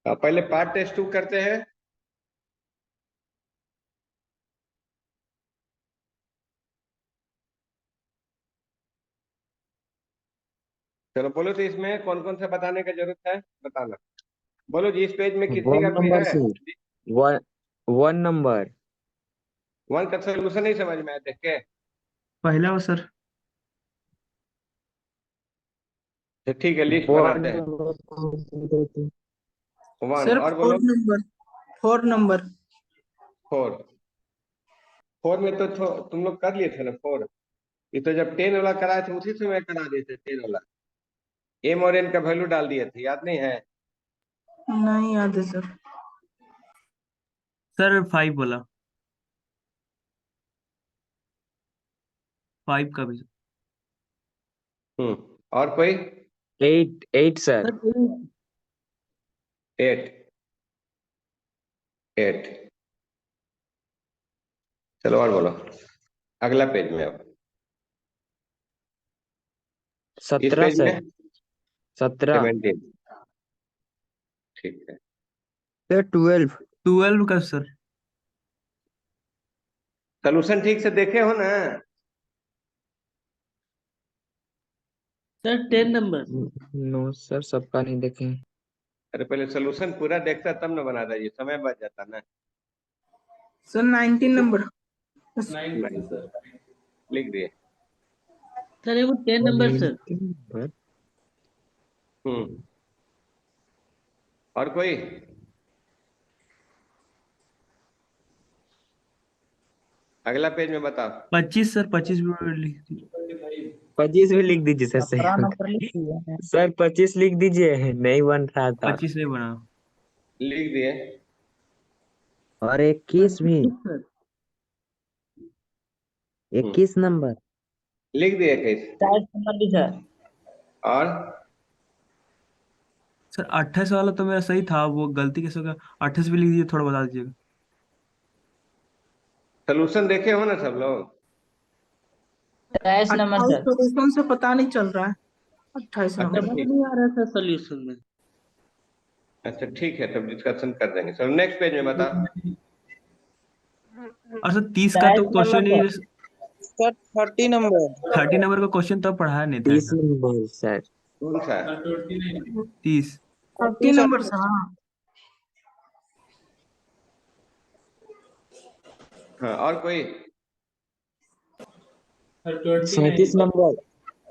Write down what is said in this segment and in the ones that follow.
पहले part test 2 करते हैं। चलो बोलो तो इसमें कौन कौन सा बताने का जरूरत है, बताना। बोलो जी, इस पेज में कितनी वन का कोई नंबर है? से वन वन नंबर। वन का सोल्यूशन नहीं समझ में आया देख के? पहला हो सर। तो ठीक है, लिस्ट वन बनाते हैं। नंबर। वन, सर और फोर बोलो। Number. Four number. Four. Four में तो तुम लोग कर लिए थे ना फोर। ये तो जब 10 वाला कराए थे उसी समय करा दिए थे 10 वाला। एम और एन का वैल्यू डाल दिए थे, याद नहीं है? नहीं याद है सर। सर 5 बोला, 5 का भी। और कोई? 8 सर। सर 8। 8। चलो और बोलो, अगला पेज में। अब इस 17 पेज सर। में 17 17। ठीक है। सर 12। 12 का सर। सोल्यूशन ठीक से देखे हो ना? Sir 10 number. नो सर, सबका नहीं देखे। अरे पहले सोल्यूशन पूरा देखता तब ना बनाता, ये समय बच जाता ना। Sir 19 number. 19 लिख दिए। सर वो 10 नंबर सर। हम्म और कोई? अगला पेज में बताओ। 25 सर, 25 भी लिख दीजिए। 25 भी लिख दीजिए सर, सही 17 होगा। नंबर लिख दिया है। सर 25 लिख दीजिए, नहीं बन रहा था। 25 नहीं बना। लिख दिए। और 21 भी। 25 सर। 21 नंबर। लिख दिए 21। 4 नंबर लिखा। और सर 28 वाला तो मेरा सही था, वो गलती कैसे हो गया? 28 भी लिख दीजिए, थोड़ा बता दीजिएगा। सोल्यूशन देखे हो ना सब लोग? 28 नंबर 28 सर। पोजीशन से पता नहीं चल रहा है। 28 अच्छा नंबर। समझ ठीक। नहीं आ रहा था सोल्यूशन में। अच्छा ठीक है, तब डिस्कशन कर देंगे। चलो नेक्स्ट पेज में बताओ। और सर 30 का तो 28 क्वेश्चन ही, नंबर सर 30 नंबर। 30 नंबर का क्वेश्चन तो पढ़ाया नहीं था 30 ऐसा। Number sir. कौन सा? 30। 30 नंबर से। हाँ हाँ, और कोई? 37 नंबर।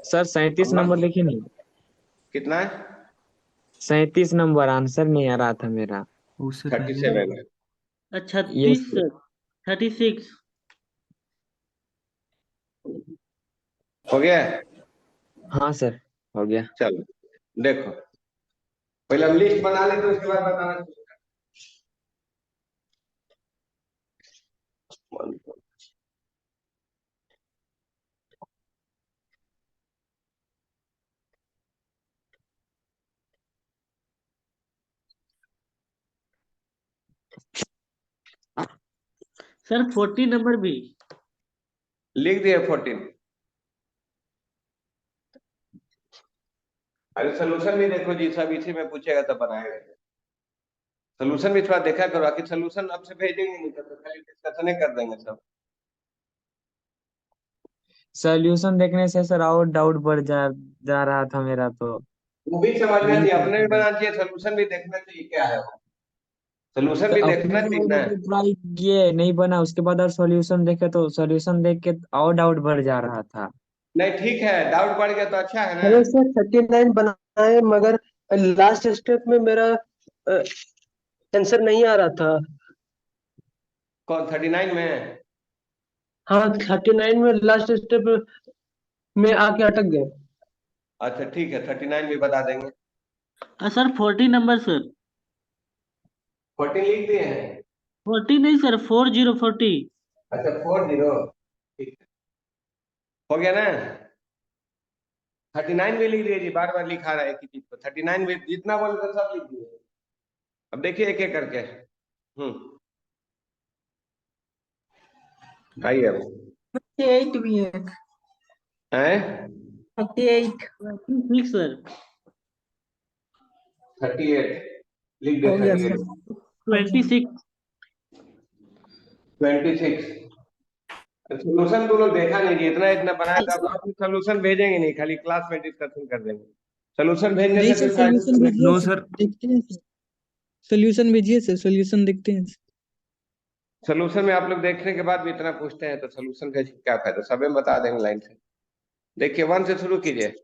सर 37 अम्मा, नंबर लिखिए नहीं। कितना है? 37 नंबर आंसर नहीं आ रहा था मेरा। उससे पहले 37। अच्छा यस 30 सर। 36। हो गया? हाँ सर, हो गया। चलो देखो, पहले हम लिस्ट बना लेते उसके बाद बताना शुरू करें। सर 40 नंबर भी। लिख दिए 14। अरे सोल्यूशन भी देखो जी, सब इसी में पूछेगा तो बनाएगा। सोल्यूशन भी थोड़ा देखा करो, आखिर सोल्यूशन अब से भेजेंगे नहीं तो खाली डिस्कशन कर देंगे सब। सॉल्यूशन देखने से सर और डाउट बढ़ जा रहा था मेरा तो। वो भी समझना यही चाहिए, सब अपने भी बनाना चाहिए, सोल्यूशन भी देखना चाहिए क्या है। सोल्यूशन तो भी अपने देखना चाहिए ना। ट्राई किए, नहीं बना, उसके बाद और सॉल्यूशन देखे तो सॉल्यूशन देख के और डाउट बढ़ जा रहा था। नहीं ठीक है, डाउट बढ़ गया तो अच्छा है ना। अरे सर 39 बनाए मगर लास्ट स्टेप में मेरा आंसर नहीं आ रहा था। कौन 39 में? हाँ 39 में लास्ट स्टेप में आके अटक गए। अच्छा ठीक है, 39 भी बता देंगे। Sir 40 number sir. 14 लिख दिए हैं। 40 नहीं सर, 4040। अच्छा 40। ठीक है, हो गया ना। 39 भी लिख दिए जी, बार बार लिखा रहा है एक ही चीज को। 39 भी जितना बोले तो सब लिख दिए। अब देखिए एक एक करके। आइए अब। 38 भी है। हैं? 38। 36 सर। 38। लिख दे हो गया सर। सर। 26 26। सोल्यूशन तुम लोग देखा नहीं कि इतना इतना बनाया था, अब सोल्यूशन भेजेंगे नहीं, खाली क्लास में डिस्कशन कर देंगे। सोल्यूशन भेजने नहीं से सर, कोई सोल्यूशन फायदा भेजिए नो सर, सर। देखते हैं सर। सोल्यूशन भेजिए सर, सोल्यूशन देखते हैं सर। सोल्यूशन में आप लोग देखने के बाद भी इतना पूछते हैं तो सोल्यूशन भेज के क्या फायदा, सब में बता देंगे लाइन से। देखिए 1 से शुरू कीजिए,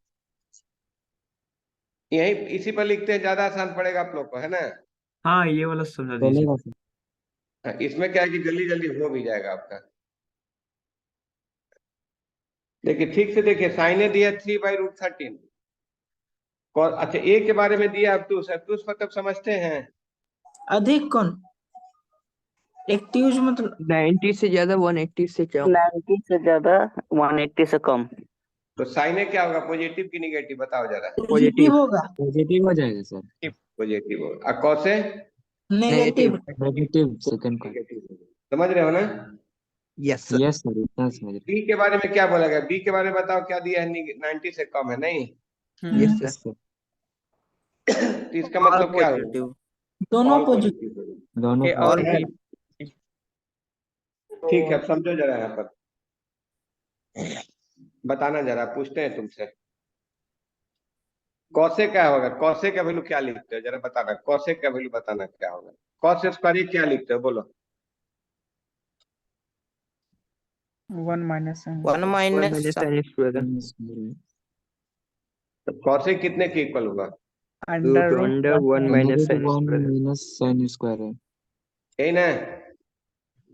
यही इसी पर लिखते हैं, ज्यादा आसान पड़ेगा आप लोग को, है ना। हाँ, ये वाला समझा दीजिए। चलेगा सर। हाँ, इसमें क्या है कि जल्दी जल्दी हो भी जाएगा आपका। देखिए ठीक से देखिए, साइन ए दिया 3/√13। अच्छा ए के बारे में दिया obtuse, obtuse मतलब समझते हैं। अधिक कौन? एक्टिव मतलब 90 से ज्यादा 180 से कम। 90 से ज्यादा 180 से कम। तो साइन ए क्या होगा, पॉजिटिव की निगेटिव बताओ जरा। पॉजिटिव होगा, पॉजिटिव हो जाएगा सर। पॉजिटिव होगा। और कौसे नेगेटिव। नेगेटिव सेकंड का। नेगेटिव। समझ रहे हो ना। Yes sir. यस सर, इतना समझ रहे बी के बारे में क्या बोला गया, बी के बारे में बताओ क्या दिया है, 90 से कम है नहीं। यस हैं। सर। तो इसका मतलब क्या होगा, दोनों All पॉजिटिव। positive होगा। दोनों और है? ठीक है, अब समझो जरा यहाँ पर, बताना जरा, पूछते हैं तुमसे। कौसे क्या होगा, कौसे का वैल्यू क्या लिखते हो जरा बताना, कौसे का वैल्यू बताना क्या होगा। कौस स्क्वायर क्या लिखते हो बोलो। 1 माइनस 1 माइनस साइन स्क्वायर तो कौसे कितने के इक्वल होगा, root under 1 minus sine one square. Minus sine square है। यही ना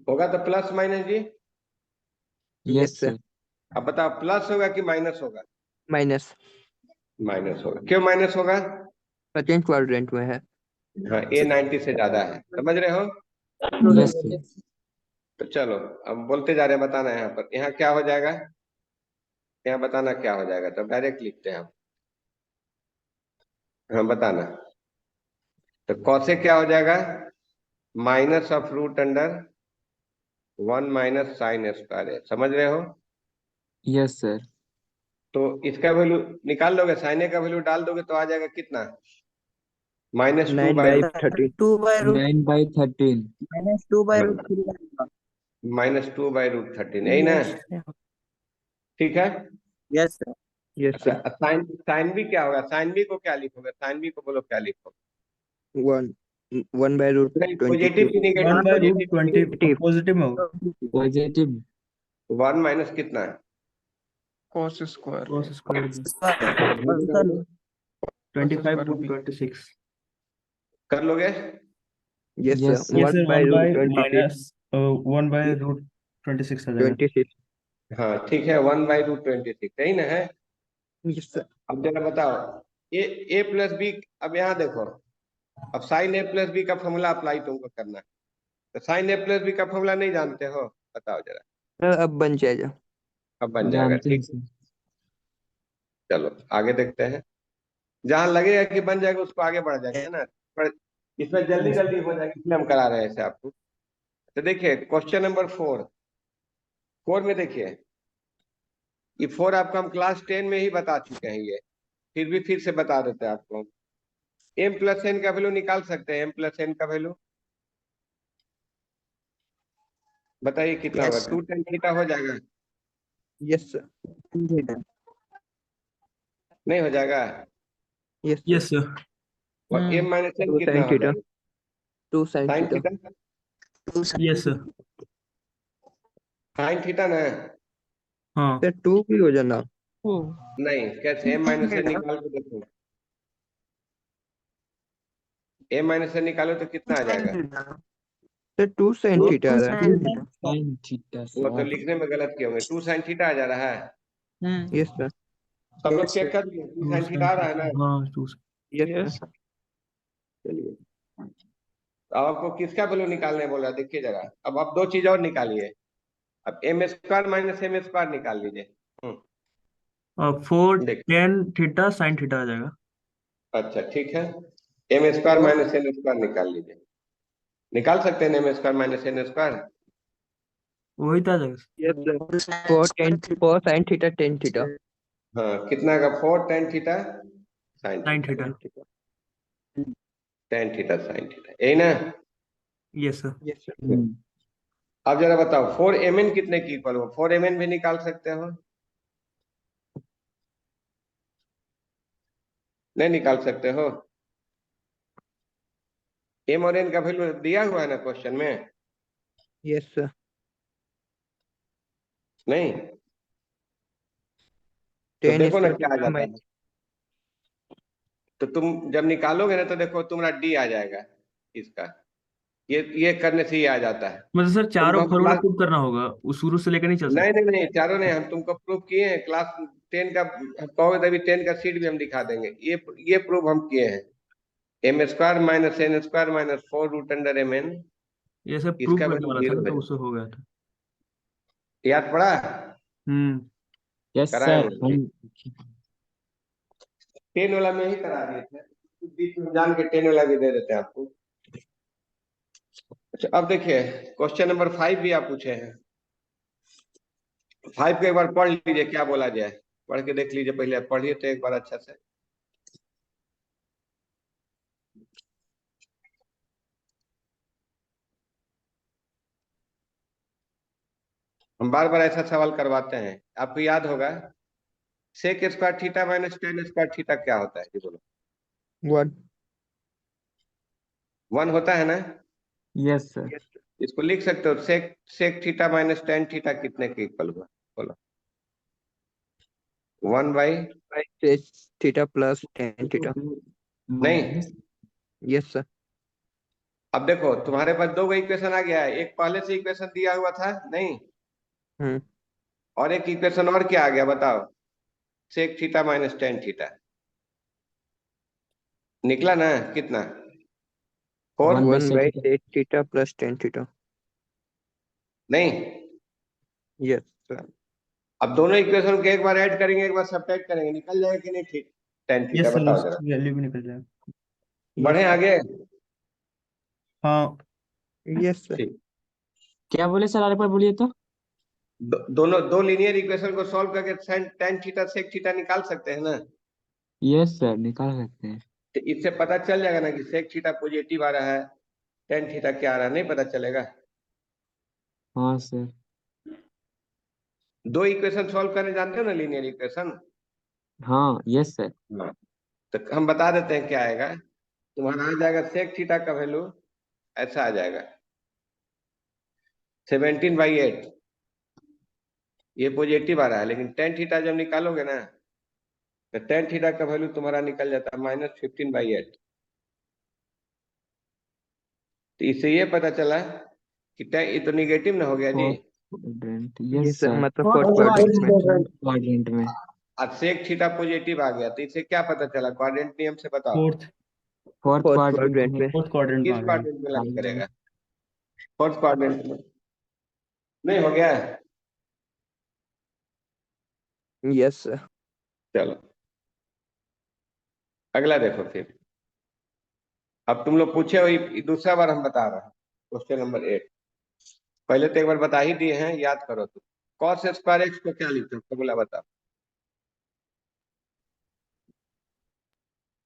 होगा, तो प्लस माइनस जी। Yes sir. अब बताओ प्लस होगा कि माइनस होगा। माइनस। माइनस होगा, क्यों माइनस होगा। सेकंड क्वाड्रेंट में है। हाँ ए 90 से ज्यादा है, समझ रहे हो। Yes sir. तो चलो अब बोलते जा रहे हैं, बताना है यहाँ पर, यहाँ क्या हो जाएगा, यहाँ बताना क्या हो जाएगा, तो डायरेक्ट लिखते हैं हम। हाँ बताना, तो कौसे क्या हो जाएगा, minus of root under 1 minus sine square है, समझ रहे हो। Yes sir. तो इसका वैल्यू निकाल लोगे, साइन ए का वैल्यू डाल दोगे तो आ जाएगा कितना, -2 9 बाई बाई 30। 9/13। -2/√13, यही ना। ठीक है। यस यस अच्छा सर। साइन साइन बी क्या होगा, साइन बी को क्या लिखोगे, साइन बी को बोलो क्या लिखोगे। 1 बाई रूट नहीं, 22। पॉजिटिव की निगेटिव, 1/√20 पॉजिटिव में होगा। पॉजिटिव 1 माइनस कितना है, cos स्क्वायर 25√26। कर लोगे। Yes Yes, sir. ये sir 1 by 1 root by 26। Minus 1/√26 आ जाएगा। 26। हाँ ठीक है, 1/√26 यही ना है। Yes sir. अब जरा बताओ ए प्लस बी, अब यहाँ देखो, अब साइन ए प्लस बी का फॉर्मूला अप्लाई तुमको करना है, तो साइन ए प्लस बी का फॉर्मूला नहीं जानते हो, बताओ जरा। अब बन जाएगा। अब बन जाएगा, जानते हैं ठीक है। सर। चलो आगे देखते हैं, जहां लगेगा कि बन जाएगा उसको आगे बढ़ जाएगा, है ना। पर इसमें जल्दी जल्दी हो जाएगा इसलिए हम करा रहे हैं ऐसे आपको। तो देखिए क्वेश्चन नंबर 4 में देखिए, ये 4 आपको हम क्लास 10 में ही बता चुके हैं, ये फिर से बता देते हैं आपको। m प्लस एन का वैल्यू निकाल सकते हैं, m प्लस एन का वैल्यू बताइए कितना होगा, 2 tan थीटा हो जाएगा, यस सर। नहीं हो जाएगा। Yes yes sir. सर। और m माइनस एन 2 कितना साइन हो थीटा। जाएगा, 2 sine sine theta. Theta, yes sir. Sine theta ना। हाँ सर 2 भी हो जाना। नहीं कैसे, m माइनस एन निकाल के देखो, m माइनस एन निकालो तो कितना आ जाएगा, सर 2 साइन थीटा आ रहा है। साइन थीटा वो तो सर। लिखने में गलत किए होंगे, 2 साइन थीटा आ जा रहा है। Yes sir. सब लोग चेक कर लिए 2 साइन थीटा आ रहा है ना। हाँ 2। Yes sir. चलिए अब आपको किसका वैल्यू निकालने बोला, देखिए जरा। अब आप 2 चीज और निकालिए, अब m square minus m square निकाल लीजिए। 4 देख tan थीटा sin थीटा आ जाएगा। अच्छा ठीक है, m square minus n square निकाल लीजिए, निकाल सकते हैं m square minus n square. वही तो आ जाएगा। Yes sir. 4 sine theta 10 theta. हाँ कितना का, 4 tan theta sine sin theta. Theta. tan theta sin theta, यही ना? Yes sir. Yes sir. हम्म, अब जरा बताओ 4mn कितने की इक्वल हो? 4mn भी निकाल सकते हो? नहीं निकाल सकते हो? m और n का वैल्यू दिया हुआ है ना क्वेश्चन में? Yes sir. नहीं तो 10 देखो ना स्क्वायर क्या आ थीटा जाता है। तो तुम जब निकालोगे ना तो देखो तुम्हारा d आ जाएगा इसका। ये करने से ही आ जाता है। मतलब सर तुमको चारों हम फॉर्मूला क्लास, प्रूव करना होगा, वो शुरू से लेकर नहीं चल नहीं सकता। नहीं नहीं चारों नहीं, हम तुमको प्रूव किए हैं क्लास 10 का। हम कहोगे तभी 10 का सीट भी हम दिखा देंगे। ये प्रूव हम किए हैं। m² - n² - 4 root under mn, ये सर प्रूव इसका करने वैल्यू वाला था 0 ना, है। तो उससे हो गया था। याद पड़ा? हम्म। यस कराए सर होंगे। 10 वाला में ही करा दिए थे, बीच में जान के 10 वाला भी दे देते हैं आपको। अच्छा अब देखिए क्वेश्चन नंबर 5 भी आप पूछे हैं। 5 को एक बार पढ़ लीजिए क्या बोला जाए, पढ़ के देख लीजिए, पहले पढ़िए तो एक बार अच्छा से। हम बार बार ऐसा सवाल करवाते हैं, आपको याद होगा। Sec square theta minus tan square theta क्या होता है जी बोलो? 1। 1 होता है ना? यस सर इसको लिख सकते हो sec sec theta minus tan theta कितने के इक्वल हुआ बोलो? 1/। Theta plus tan theta. नहीं, माइनस यस सर। अब देखो तुम्हारे पास दो इक्वेशन आ गया है, एक पहले से इक्वेशन दिया हुआ था नहीं, हम्म। और एक इक्वेशन और क्या आ गया बताओ? Sec theta minus tan theta निकला ना कितना? 4। 1/sec theta plus tan theta. नहीं, यस सर। अब दोनों इक्वेशन को एक बार ऐड करेंगे एक बार सब्ट्रैक्ट करेंगे, निकल जाएगा कि नहीं? ठीक, टेन थीटा यस सर, बताओ जरा। उसकी वैल्यू भी निकल जाएगा। बढ़े यस आगे? हाँ। Yes sir. ठीक। क्या बोले सर, एक बार बोलिए तो। दोनों दो लीनियर इक्वेशन को सॉल्व करके टेन थीटा सेक थीटा निकाल सकते हैं ना? यस सर निकाल सकते हैं। तो इससे पता चल जाएगा ना कि सेक थीटा पॉजिटिव आ रहा है, टेन थीटा क्या आ रहा है, नहीं पता चलेगा? हाँ सर। दो इक्वेशन सॉल्व करने जानते हो ना, लीनियर इक्वेशन? हाँ यस सर। हाँ। तो हम बता देते हैं क्या आएगा। तुम्हारा आ जाएगा सेक थीटा का वैल्यू ऐसा आ जाएगा 17/8। ये पॉजिटिव आ रहा है, लेकिन टेन थीटा जब निकालोगे ना तो टेन थीटा का वैल्यू तुम्हारा निकल जाता है -15/8। तो इससे ये पता चला कि ये तो निगेटिव ना हो गया जी। फोर्थ क्वाड्रेंट ये यस सर सर। मतलब फोर्थ फोर्थ क्वाड्रेंट में। फोर्थ क्वाड्रेंट में। आज सेक थीटा पॉजिटिव आ गया तो इससे क्या पता चला? क्वाड्रेंट नियम से बताओ fourth fourth fourth quadrant quadrant में। में। फोर्थ क्वाड्रेंट में किस आ गया। क्वाड्रेंट में लागू करेगा? फोर्थ क्वाड्रेंट में नहीं हो गया? Yes sir. चलो अगला देखो फिर। अब तुम लोग पूछे हो, ये दूसरा बार हम बता रहे हैं क्वेश्चन नंबर 8। पहले तो एक बार बता ही दिए हैं, याद करो तुम। कॉस स्क्वायर एक्स को क्या लिखते हो फॉर्मूला बताओ?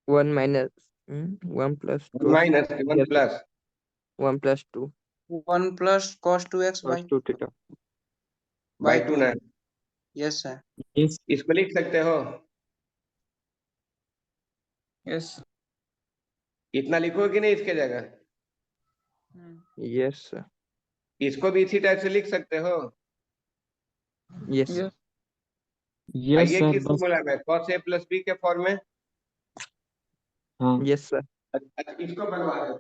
1 minus 1 plus 2। Minus 1 yes sir. Plus 1 plus 2 1 plus cos 2x cos 2 theta. by by 2 2. ना? Yes sir. यस इसको लिख सकते हो? Yes. इतना लिखो कि नहीं इसके जगह? Yes sir. इसको भी इसी टाइप से लिख सकते हो? Yes Yes. यस ये सर किस बस। फॉर्मूला में? cos a प्लस बी के फॉर्म में? हाँ यस सर। अच्छा इसको बनवा दो।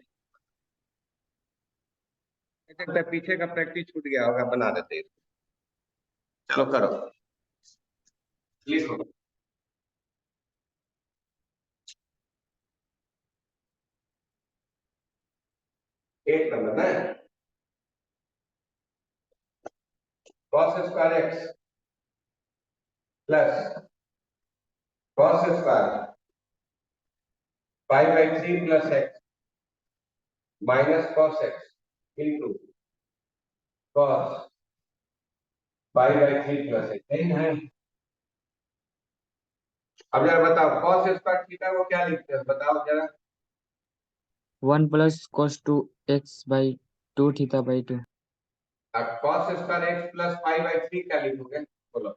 लगता है पीछे का प्रैक्टिस छूट गया होगा, बना देते हैं। चलो करो, लिखो। एक नंबर ना, cos square x plus cos square 5/3 plus x minus cos x into cos 5/3 plus x, यही है। अब जरा बताओ cos स्क्वायर थीटा को क्या लिखते हैं बताओ जरा? 1 प्लस cos 2x/2 थीटा/2। अब cos square x plus pi by 3 क्या लिखोगे? बोलो।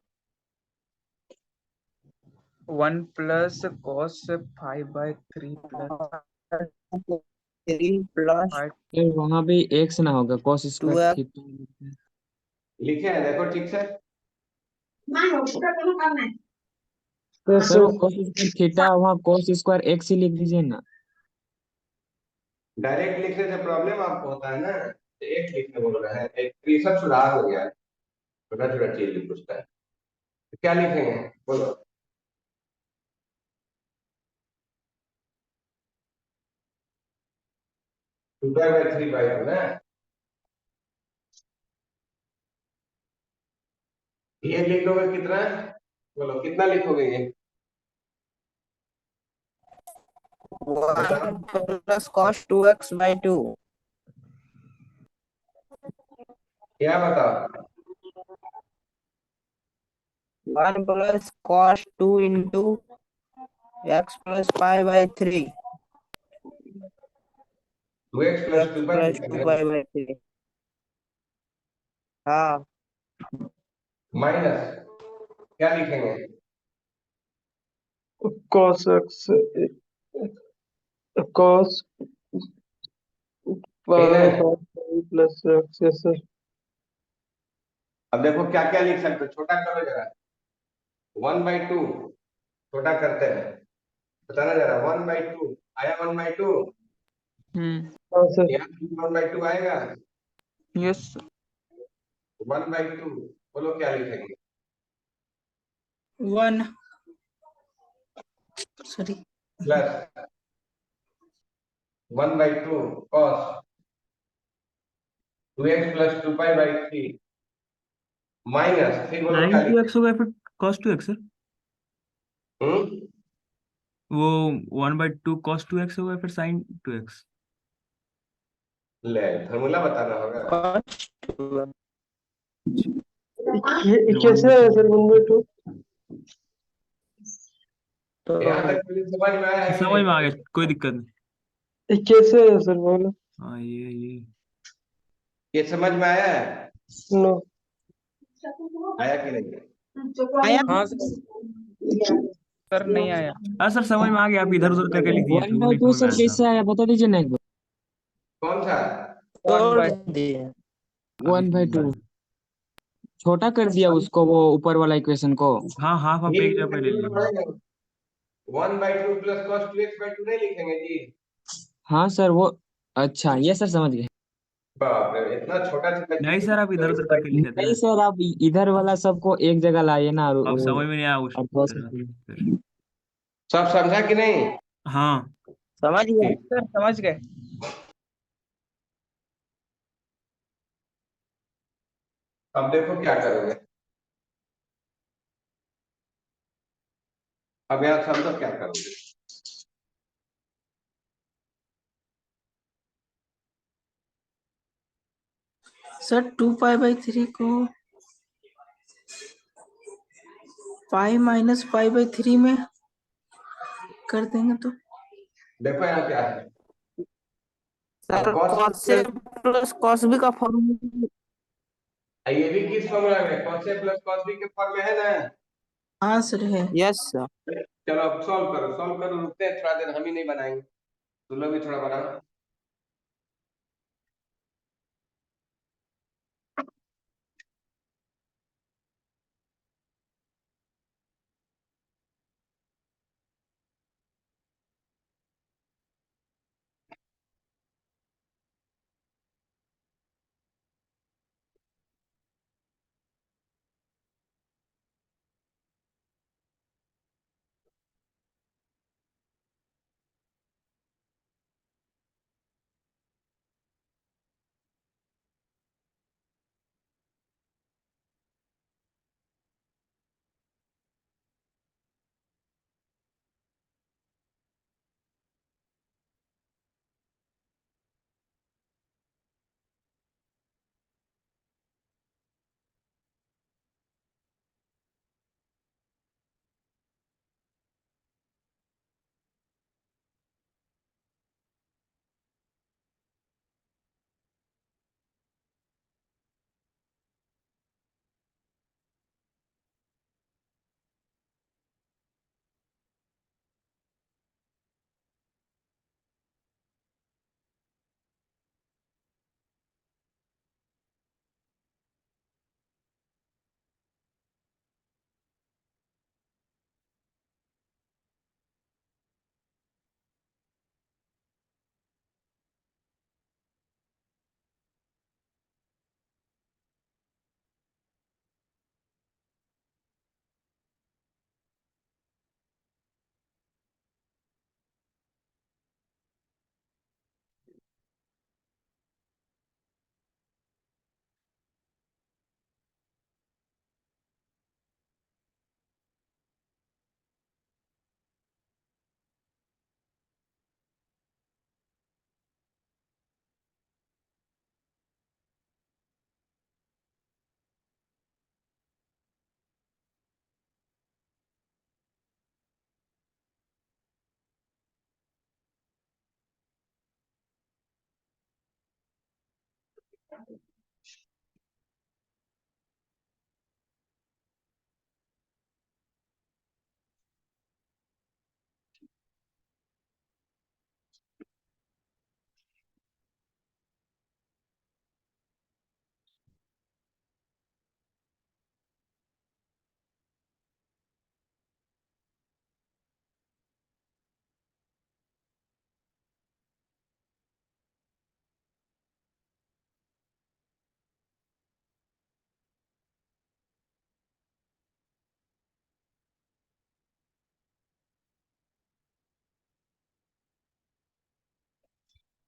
1 plus cos 5/3 plus 3 plus pi फिर वहां भी x ना होगा, cos स्क्वायर 2x थीटा। लिखे हैं, देखो ठीक से। यस सर वो सर। cos स्क्वायर थीटा, वहाँ cos स्क्वायर x ही लिख दीजिए ना। डायरेक्ट लिखने से प्रॉब्लम आपको होता है ना, तो एक लिखने बोल रहा है, एक तो ये सब सुधार हो गया है, छोटा छोटा चीज भी पूछता है। तो क्या लिखेंगे? बोलो। 2/3/2 ना। ये लिख दोगे कितना? बोलो कितना लिखोगे ये? 1 plus cos 2x/2 क्या बताओ? 1 plus cos 2 into x plus pi by 3 2x plus x 2 pi plus 2 लिखेंगे, pi by 3 हाँ माइनस क्या लिखेंगे? cos x cos यही ना? Plus x। Yes sir. अब देखो क्या क्या लिख सकते हो, छोटा करो जरा। 1/2 छोटा करते हैं, बताना जरा। 1/2 आया? 1/2 हाँ सर। यहाँ 1/2 आएगा। yes 1/2 बोलो क्या लिखेंगे? 1 sorry plus 1/2 cos 2x plus 2 pi by 3 minus, फिर बोलो क्या साइन टू एक्स लिखेंगे? होगा या फिर कॉस 2x सर? हम्म वो 1/2 cos 2x होगा या फिर साइन 2x? ले फॉर्मूला बताना होगा। cos 2x ये कैसे है सर 1/2? तो यहाँ तक मुझे समझ में आया है कि समझ नहीं? में आ गया, कोई दिक्कत नहीं। ये कैसे है सर बोलो। हाँ ये ये समझ में आया है? नो। आया कि नहीं? आया हाँ सर नहीं आया हाँ सर समझ में आ गया, आप इधर उधर करके लिख दिए थे, वो नहीं 1/2 समझ में सर आया था। कैसे आया, बता दीजिए ना एक बार। कौन सा? 1 तोड़ by दिए अभी समझ में 1/2 आया। छोटा कर दिया उसको, वो ऊपर वाला इक्वेशन को। हाँ हाफ आप ये एक जगह पे ले लिए। 1/2 प्लस cos 2x/2 नहीं लिखेंगे जी? हाँ सर वो, अच्छा ये सर समझ गए। बाप रे, इतना छोटा छोटा नहीं चीज सर, आप इधर उधर करके लिखे थे। नहीं सर, आप इधर वाला सबको एक जगह लाइए ना, अब समझ में नहीं आया उस और process तरह करिए। फिर। सब समझा कि नहीं? हाँ समझ गए सर समझ गए अब देखो क्या करोगे। अब यहाँ समझो क्या करोगे। सर 2 पाई/3 को पाई-(पाई/3 में कर देंगे तो देखो यहाँ क्या है। सर अब cos cos से प्लस cos b का फॉर्मूला ये भी किस फॉर्मूला में? cos a plus cos b के फॉर्म में है ना? हाँ सर है। यस सर चलो अब सॉल्व करो, रुकते हैं थोड़ा देर, हम ही नहीं बनाएंगे, तुम लोग भी थोड़ा बनाओ।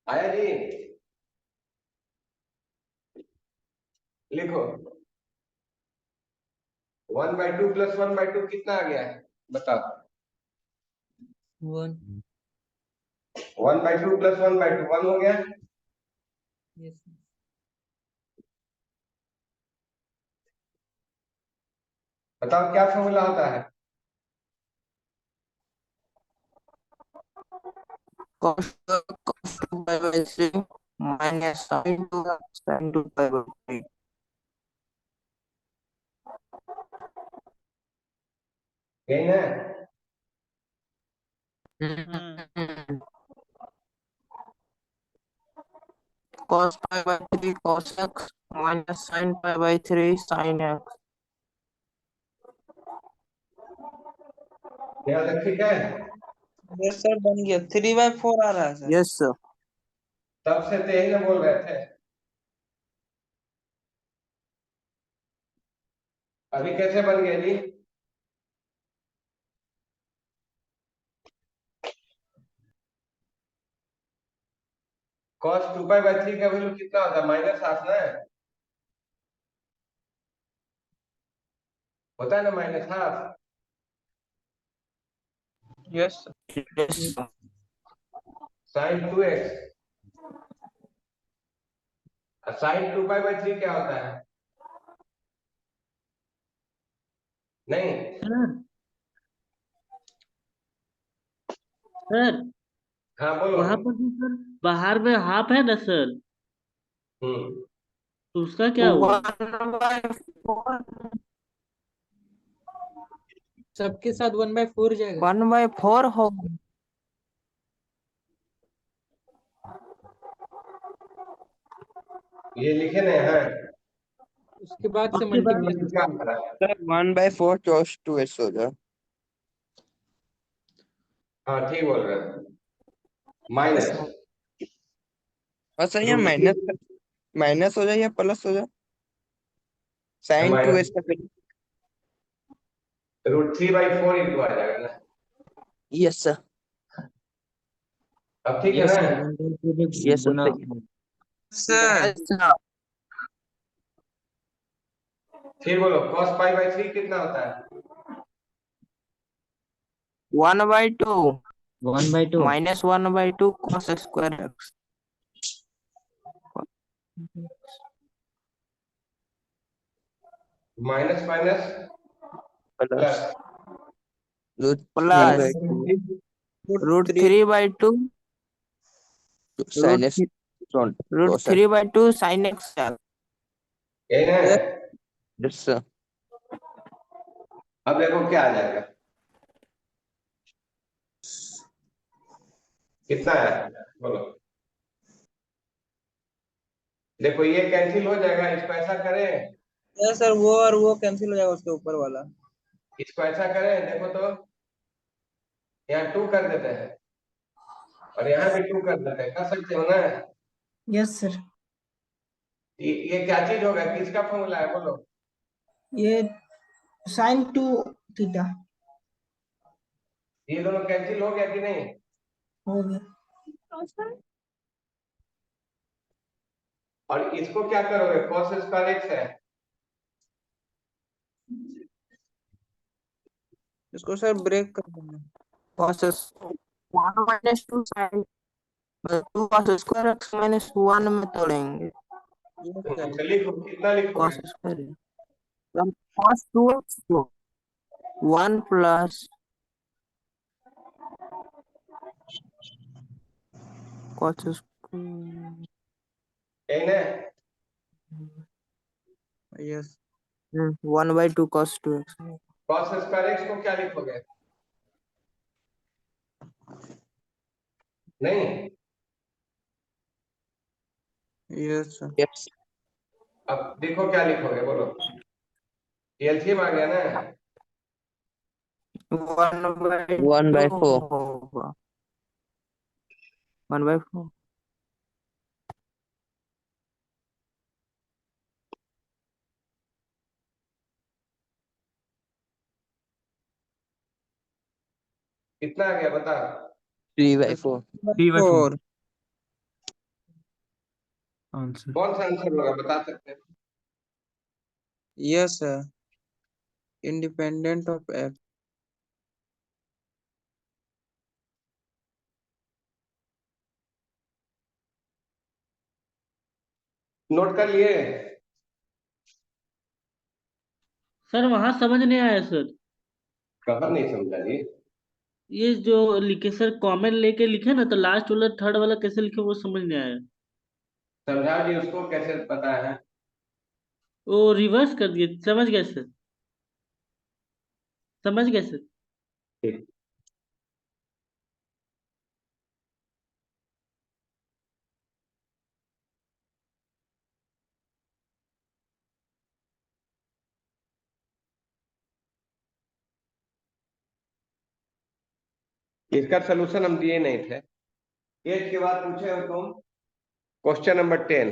आया जी? लिखो 1/2 + 1/2 कितना आ गया है बताओ। 1 1/2 + 1/2 1 हो गया। yes बताओ क्या फॉर्मूला होता है। cos 2 pi by 3 minus sin 2x sin 2 pi by 3. यही ना? Cos pi by 3 cos x minus sin pi by 3 sin x. यहाँ तक ठीक है? यस सर बन गया 3/4 आ रहा है सर। Yes sir. तब से तो यही ना बोल रहे थे। अभी कैसे बन गया जी? cos 2 pi/3 का वैल्यू कितना होता है? -1/2 ना? होता है ना -1/2। Yes Yes sir. sin 2x और sin 2 pi/3 क्या होता है? नहीं सर सर हाँ बोलो। वहां पर भी सर बाहर में हाफ है ना सर, तो उसका क्या हुआ? 1/4 सबके साथ 1/4 जाएगा। 1/4 हो ये लिखे नहीं है? उसके बाद से उसके बाद मल्टीप्लाई क्या होता है? सर 1/4 cos 2x हो जाए। हाँ ठीक बोल रहे हैं। माइनस और सर ये माइनस हो जाए या प्लस हो जाए sin 2x का फिर। √3/4 इंटू आ जाएगा ना? Yes sir. अब ठीक है यस ना? सर 1/4 यस गुना सर। फिर बोलो cos pi/3 कितना होता है? 1/2 1/2 minus 1/2 cos square x. Minus minus plus plus √3/2 sin x √3/2 sin x है। यही ना? Yes sir. अब देखो क्या आ जाएगा। कितना है बोलो। देखो ये कैंसिल हो जाएगा, इसको ऐसा करें, यस सर वो और वो कैंसिल हो जाएगा उसके ऊपर वाला। इसको ऐसा करें, देखो तो यहाँ 2 कर देते हैं और यहाँ भी 2 कर देते हैं, कर सकते हो ना? Yes sir. ये क्या चीज होगा, किसका फॉर्मूला है बोलो? ये sin 2 थीटा ये दोनों कैंसिल हो गया कि नहीं? हो गया। और इसको क्या करोगे? cos स्क्वायर x है, इसको सर ब्रेक कर देना। cos 1 minus 2 sin 2 cos square x minus 1 में तोड़ेंगे यस सर। तो लिखो कितना लिखोगे? cos square हम cos 2x को 1 plus cos square यही ना? Yes 1/2 cos 2x। Cos square x को क्या लिखोगे? नहीं, यस सर। यस अब देखो क्या लिखोगे, बोलो। एलसीएम आ गया ना? 1/4 होगा। 1/4 कितना आ गया बता? 3/4 3/4 4 आंसर। कौन सा आंसर होगा बता सकते हैं? Yes sir, independent of x. Note कर लिए? सर वहां समझ नहीं आया सर। कहा नहीं समझा जी? ये जो लिखे सर, कॉमन लेके लिखे ना, तो लास्ट वाला थर्ड वाला कैसे लिखे वो समझ नहीं आया। समझा जी, उसको कैसे पता है? वो रिवर्स कर दिए, समझ गए सर, समझ गए सर। ठीक। इसका सलूशन हम दिए नहीं थे। एक के बाद पूछे हो तुम क्वेश्चन नंबर 10।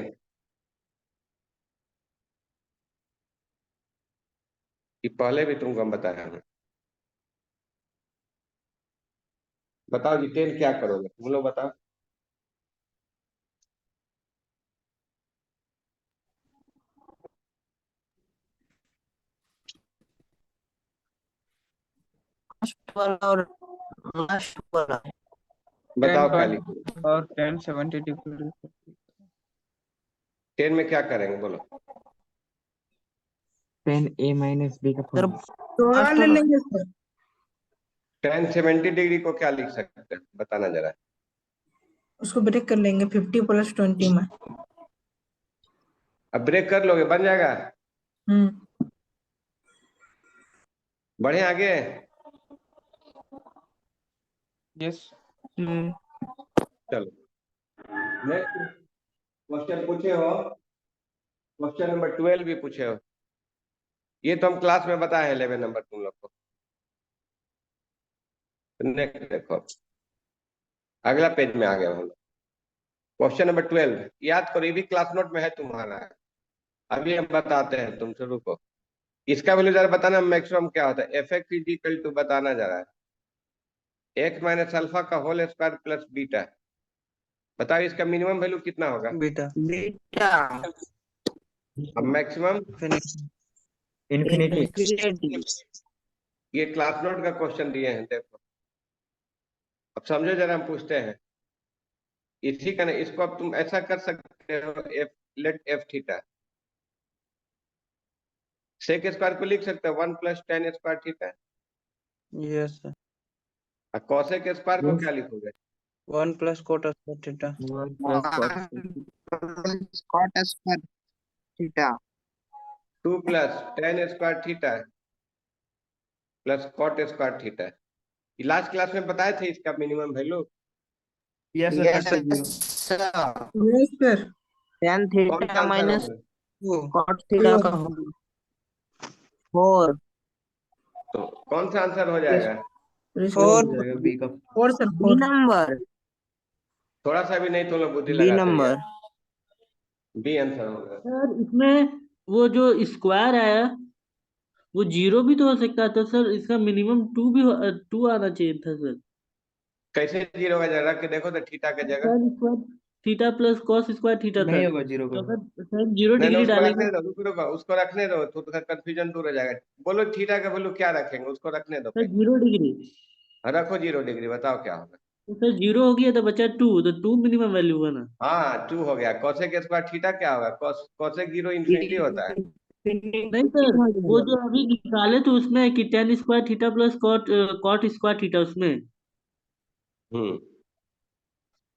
ये पहले भी तुमको हम बताया हमें। बताओ जी 10 क्या करोगे तुम लोग, बताओ। वाला और लास्ट वाला। बताओ क्या लिखोगे? और 10 70 डिग्री। 10 में क्या करेंगे बोलो? 10a माइनस b का सर फॉर्मूला। ले लेंगे सर। 10 70 डिग्री को क्या लिख सकते हैं बताना जरा। उसको ब्रेक कर लेंगे 50 + 20 में। अब ब्रेक कर लोगे बन जाएगा? हम्म। बढ़े आगे। यस चलो नेक्स्ट क्वेश्चन पूछे हो। क्वेश्चन नंबर 12 भी पूछे हो। ये तो हम क्लास में बताए हैं 11 नंबर तुम लोग को। नेक्स्ट देखो, अगला पेज में आ गया हम लोग। क्वेश्चन नंबर 12 याद करो, ये भी क्लास नोट में है तुम्हारा। अभी हम बताते हैं, तुमसे रुको। इसका वैल्यू जरा बताना, मैक्सिमम क्या होता है। F x is equal to बताना जरा, एक्स माइनस अल्फा का होल स्क्वायर प्लस बीटा। बताओ इसका मिनिमम वैल्यू कितना होगा? बीटा बीटा अब मैक्सिमम। इन्फिनिटी। ये क्लास नोट का क्वेश्चन दिए हैं, देखो। अब समझो जरा, हम पूछते हैं इसी का ना। इसको अब तुम ऐसा कर सकते हो, F let F theta sec square को लिख सकते हो 1 + tan square theta. Yes sir. और कॉसेक स्क्वायर को क्या लिखोगे? 1 + cot square theta. 1 + cot square theta 2 + tan square theta plus cot square theta. Last class में बताए थे इसका minimum value. Yes yes sir. Sir yes sir. tan कौन सा थीटा आंसर माइनस होगा? cot थीटा का 4। तो कौन सा आंसर हो जाएगा? 4 हो जाएगा बी का। 4 सर बी 4। नंबर थोड़ा सा भी नहीं, तुम लोग बुद्धि बी लगाते नंबर रहिए। बी आंसर होगा। सर इसमें वो जो स्क्वायर आया वो जीरो भी तो हो सकता था सर, इसका मिनिमम 2 भी 2 आना चाहिए था सर। कैसे जीरो का जरा रख के देखो तो, थीटा के जगह। tan square theta plus cos square theta था। नहीं होगा जीरो तो का। अगर सर 0 नहीं डिग्री उसको डालेंगे रखने दो, रुको रुको, उसको रखने दो तो कंफ्यूजन दूर हो जाएगा। बोलो थीटा का वैल्यू क्या रखेंगे, उसको रखने दो सर पहले। 0 डिग्री। रखो 0 डिग्री, बताओ क्या होगा। तो सर 0 हो गया तो बचा 2, तो 2 मिनिमम वैल्यू हुआ ना। हाँ 2 हो गया। कॉसेक स्क्वायर थीटा क्या होगा? कॉसेक 0 इन्फिनिटी होता है। नहीं सर, वो जो अभी निकाले तो उसमें है कि tan square theta plus cot square theta, उसमें हम्म।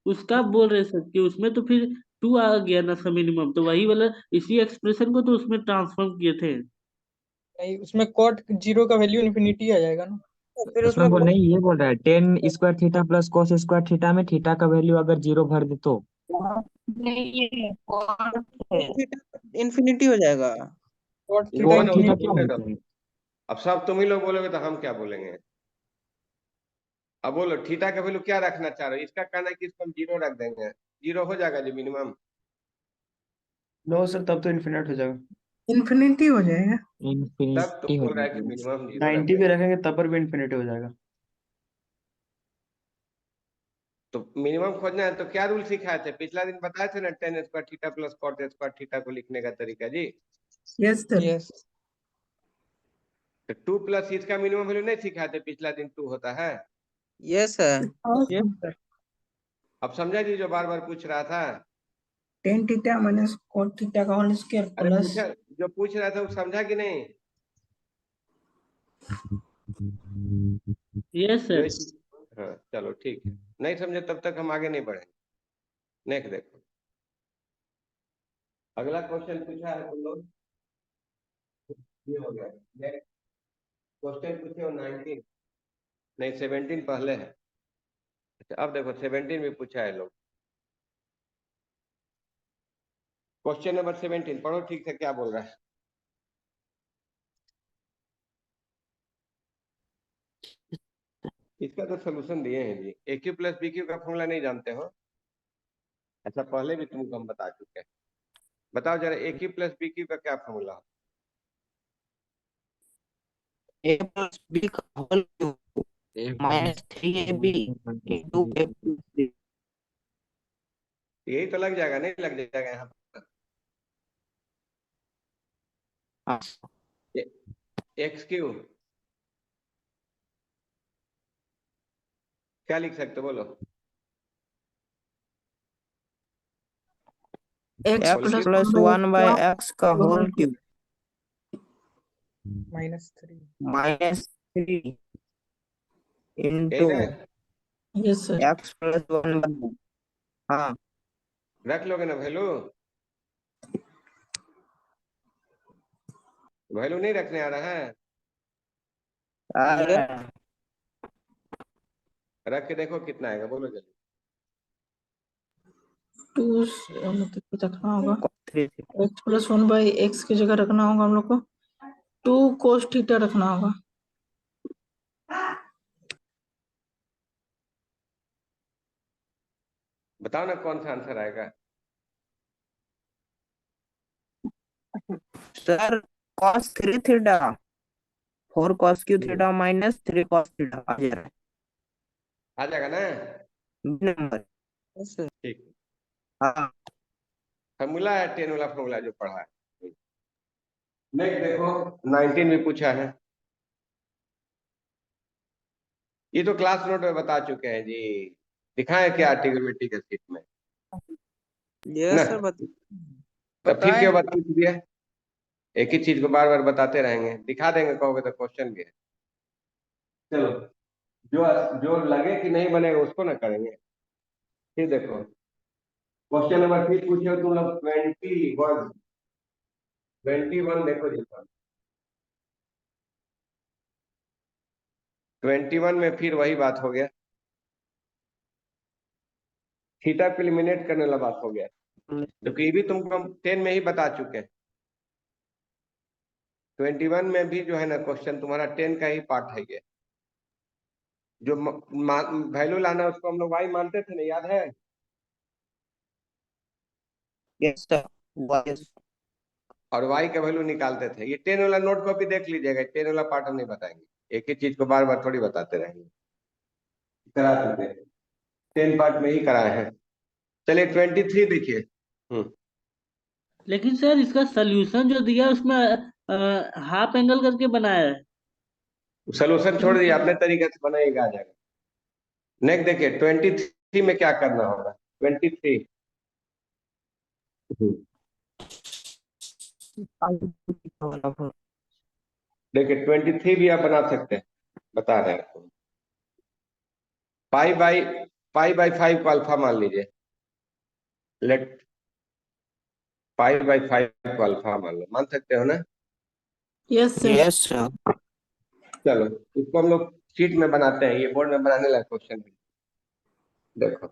उसका बोल रहे सर कि उसमें तो फिर 2 आ गया ना इसका मिनिमम, तो वही वाला इसी एक्सप्रेशन को तो उसमें ट्रांसफॉर्म किए थे। नहीं, उसमें कॉट जीरो का वैल्यू इन्फिनिटी आ जाएगा ना। तो फिर उसमें उसमें वो नहीं, ये बोल रहा है ten square theta plus cos square theta में थीटा का वैल्यू अगर 0 भर दे तो। नहीं है इन्फिनिटी हो जाएगा। कॉट इनको थीटा कोट बताओ, थीटा सब क्या बोलने होता दो। है? अब सब तुम ही लोग बोलोगे तो हम क्या बोलेंगे। अब बोलो थीटा का वैल्यू क्या रखना चाह रहे हो। इसका कहना है कि इसको हम 0 रख देंगे, 0 हो जाएगा जी मिनिमम। नो सर, तब तो इन्फिनिट हो जाएगा। इन्फिनिटी हो जाएगा। तब तो इन्फिनिटी हो बोल रहा है कि जाएगा। मिनिमम 0 रख 90 पे देंगे। रखेंगे तब पर भी इन्फिनिट हो जाएगा। तो मिनिमम खोजना है तो क्या रूल सिखाए थे पिछला दिन, बताए थे ना, tan square theta plus cot square theta को लिखने का तरीका जी। Yes sir. यस तो 2 प्लस इसका मिनिमम वैल्यू नहीं सिखाए थे पिछला दिन, 2 होता है। यस है। Yes sir. अब समझा जी जो बार बार पूछ रहा था। Tan theta minus cot theta का होल स्क्वायर अरे प्लस पूछा, जो पूछ रहा था वो समझा कि नहीं। यस जो सर। इस- हाँ चलो ठीक है, नहीं समझे तब तक हम आगे नहीं बढ़ेंगे। नेक्स्ट देखो, अगला क्वेश्चन पूछा है तुम लोग, ये हो गया। नेक्स्ट क्वेश्चन पूछे हो 19, नहीं 17 पहले है। अच्छा अब देखो 17 भी पूछा है लोग। क्वेश्चन नंबर 17 पढ़ो ठीक से क्या बोल रहा है। इसका तो सोल्यूशन दिए हैं जी। ए क्यू प्लस बी क्यू का फॉर्मूला नहीं जानते हो। अच्छा पहले भी तुमको हम बता चुके हैं। बताओ जरा a cube plus b cube का क्या फॉर्मूला। ए प्लस बी का whole cube minus 3ab into a plus b. यही तो लग जाएगा, नहीं लग जाएगा यहाँ पर। एक्स क्यू क्या लिख सकते हो बोलो। एक्स एक्स बोलो plus plus one 1 by x का होल बाई क्यूब -3। माइनस 3 यही इंटू ना, yes sir. X plus 1 by. हाँ रख लोगे ना वैल्यू। वैल्यू नहीं रखने आ रहा है, आ रहा है। रख के देखो कितना आएगा बोलो जल्दी। टू मतलब कुछ रखना होगा। 3 x plus one by x की जगह रखना होगा हम लोग को। टू कोस थीटा रखना होगा। बताओ ना कौन सा आंसर आएगा। Sir cos 3 theta 4 cos cube theta minus 3 cos theta आ जा रहा है आ जाएगा ना। B number. ठीक, हाँ फॉर्मूला है 10 वाला फॉर्मूला जो पढ़ा है। नेक्स्ट देखो 19 भी पूछा है। ये तो क्लास नोट में बता चुके हैं जी। दिखाएं क्या ट्रिग्नोमेट्री के सीट में ना। यस सर तो फिर क्यों बता दिया, एक ही चीज को बार बार बताते रहेंगे। दिखा देंगे कहोगे तो क्वेश्चन भी है। चलो जो जो लगे कि नहीं बनेगा उसको ना करेंगे। फिर देखो क्वेश्चन नंबर 3 पूछे हो तुम लोग 21 देखो जी। 21 में फिर वही बात हो गया, थीटा को एलिमिनेट करने वाला बात हो गया। क्योंकि ये भी तुमको हम 10 में ही बता चुके हैं। 21 में भी जो है ना क्वेश्चन तुम्हारा 10 का ही पार्ट है ये। जो वैल्यू लाना उसको हम लोग वाई मानते थे ना, याद है। यस सर वाइस और वाई का वैल्यू निकालते थे। ये 10 वाला नोट कॉपी देख लीजिएगा, 10 वाला पार्ट हम नहीं बताएंगे। एक ही चीज को बार बार थोड़ी बताते रहेंगे। करा चुके हैं, 10 पार्ट में ही कराए हैं। चलिए 23 देखिए। लेकिन सर इसका सोल्यूशन जो दिया उसमें हाफ एंगल करके बनाया है। सोल्यूशन छोड़ दिए, अपने तरीके से बनाएगा आ जाएगा। नेक्स्ट देखिए 23 में क्या करना होगा। 23 देखिए 23 भी आप बना सकते हैं, बता रहे हैं आपको। पाई बाई 5 को अल्फा मान लीजिए। लेट π/5 को अल्फा मान लो, मान सकते हो ना? Yes sir. Yes sir. चलो इसको हम लोग शीट में बनाते हैं, ये बोर्ड में बनाने लायक क्वेश्चन है। देखो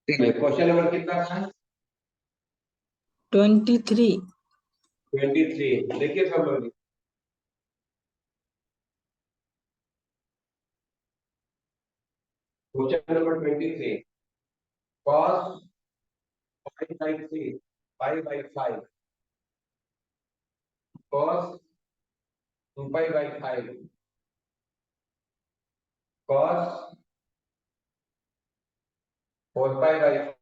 क्वेश्चन नंबर कितना था? 23। 23। देखिए सब लोग, question number 23, cos π/3, π/5, cos 2π/5, cos 4π/5,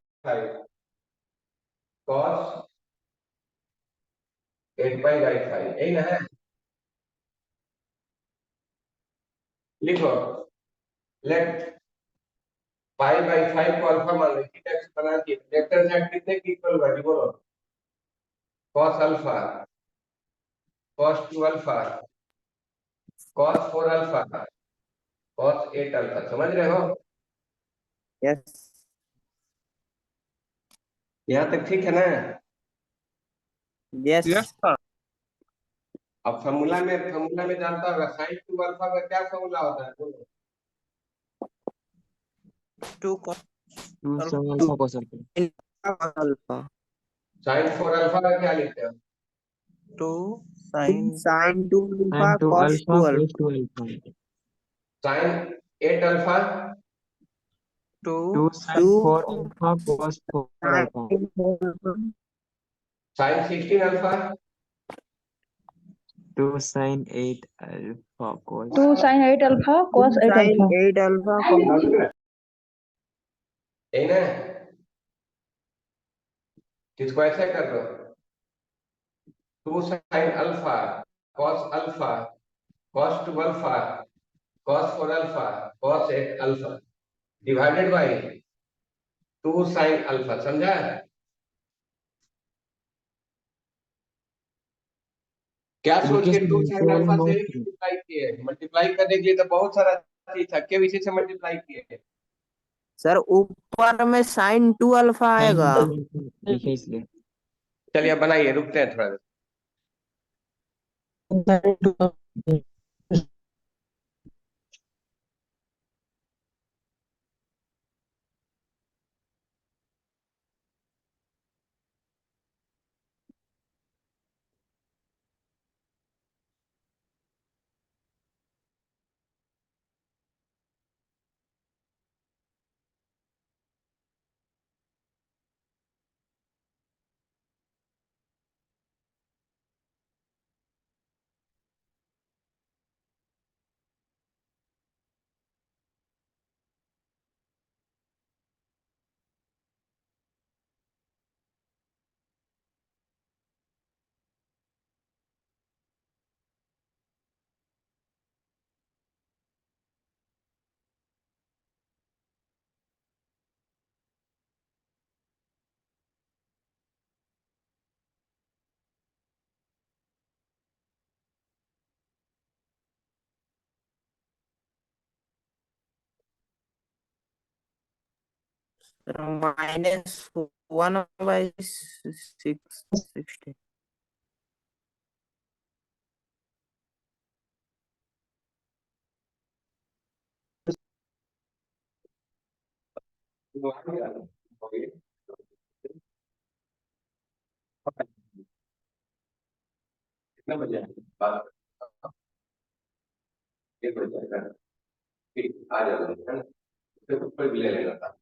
cos 8π/5, यही ना है? लिखो, लेट π/5 को अल्फा मान लो, इसी टाइप से बना दिए। वेक्टर Z कितने की इक्वल होगा जी बोलो? cos alpha, cos 2 alpha, cos 4 alpha, cos 8 alpha. समझ रहे हो? यस यहाँ तक ठीक है ना? यस अब फॉर्मूला में जानता होगा, sin 2 अल्फा का क्या फॉर्मूला होता है बोलो? 2 cos 2 alpha sin alpha cos alpha. Alpha sin 4 alpha का क्या लिखते हो? 2 sin sine 2 alpha sin 2 cos alpha 2 cos alpha 2 alpha. sin 8 alpha 2 2 sin 2 4 alpha cos 4 alpha. sin 16 alpha 2 sin 8 alpha cos 2 sin 8 alpha cos 8 sine alpha. 8 alpha cos यही ना? इसको ऐसे कर दो, 2 sin alpha cos alpha cos 2 alpha cos 4 alpha cos 8 alpha divided by 2 sin alpha. समझा? क्या सोच रुकिए के सर 2 नीचे sin वाला अल्फा से नोट मल्टीप्लाई किए? मल्टीप्लाई करने के लिए तो बहुत सारा चीज था, के विषय से मल्टीप्लाई किए? सर ऊपर में साइन 2 अल्फा sin आएगा। 2 अल्फा लिखे इसलिए। चलिए अब बनाइए, रुकते हैं थोड़ा देर। -1/660। कितना बजे बात? 1 बजे जाएगा, ठीक आ जाओगे है ना? उसके ऊपर भी ले लेना था।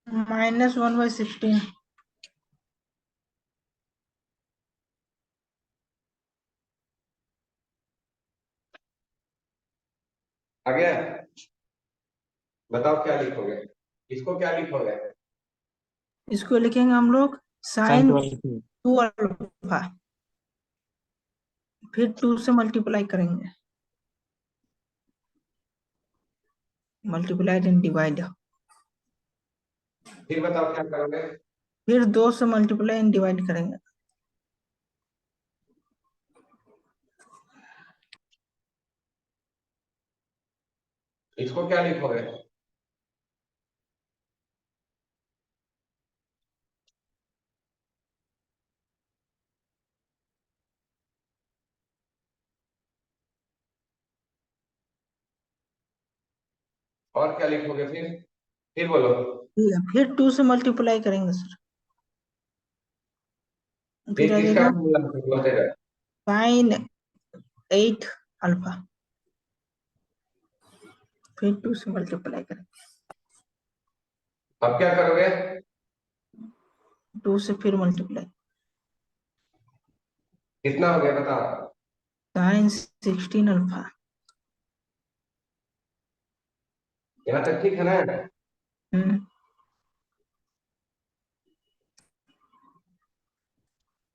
-1/16। आ गया? बताओ क्या लिखोगे? इसको क्या लिखोगे? इसको लिखेंगे हम लोग sin sin 2 अल्फा। 2 अल्फा, फिर 2 से मल्टीप्लाई करेंगे। Multiplied and divide. फिर बताओ क्या करोगे। फिर 2 से मल्टीप्लाई एंड डिवाइड करेंगे। इसको क्या लिखोगे। और क्या लिखोगे फिर बोलो। फिर 2 से मल्टीप्लाई करेंगे सर। ये फिर आ किसका जाएगा फॉर्मूला बोलते गए। sin 8 alpha. फिर 2 से मल्टीप्लाई करेंगे। अब क्या करोगे। 2 से फिर मल्टीप्लाई। कितना हो गया बताओ। sin 16 alpha. यहाँ तक ठीक है ना। हम्म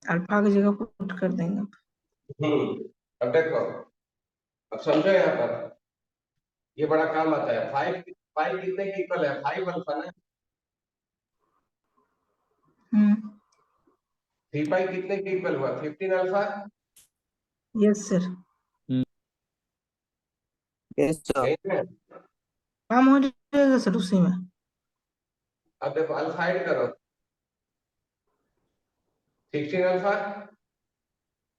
अल्फा की जगह पुट कर देंगे। अब देखो। अब समझो यहाँ पर ये बड़ा काम आता है। फाइव फाइव कितने की इक्वल है 5 अल्फा ना। हम्म 3 पाई कितने की इक्वल हुआ 15 alpha. Yes sir. Yes sir. यही है। काम हो जाएगा सर उसी में। अब देखो अल्फा ऐड करो 16 अल्फा।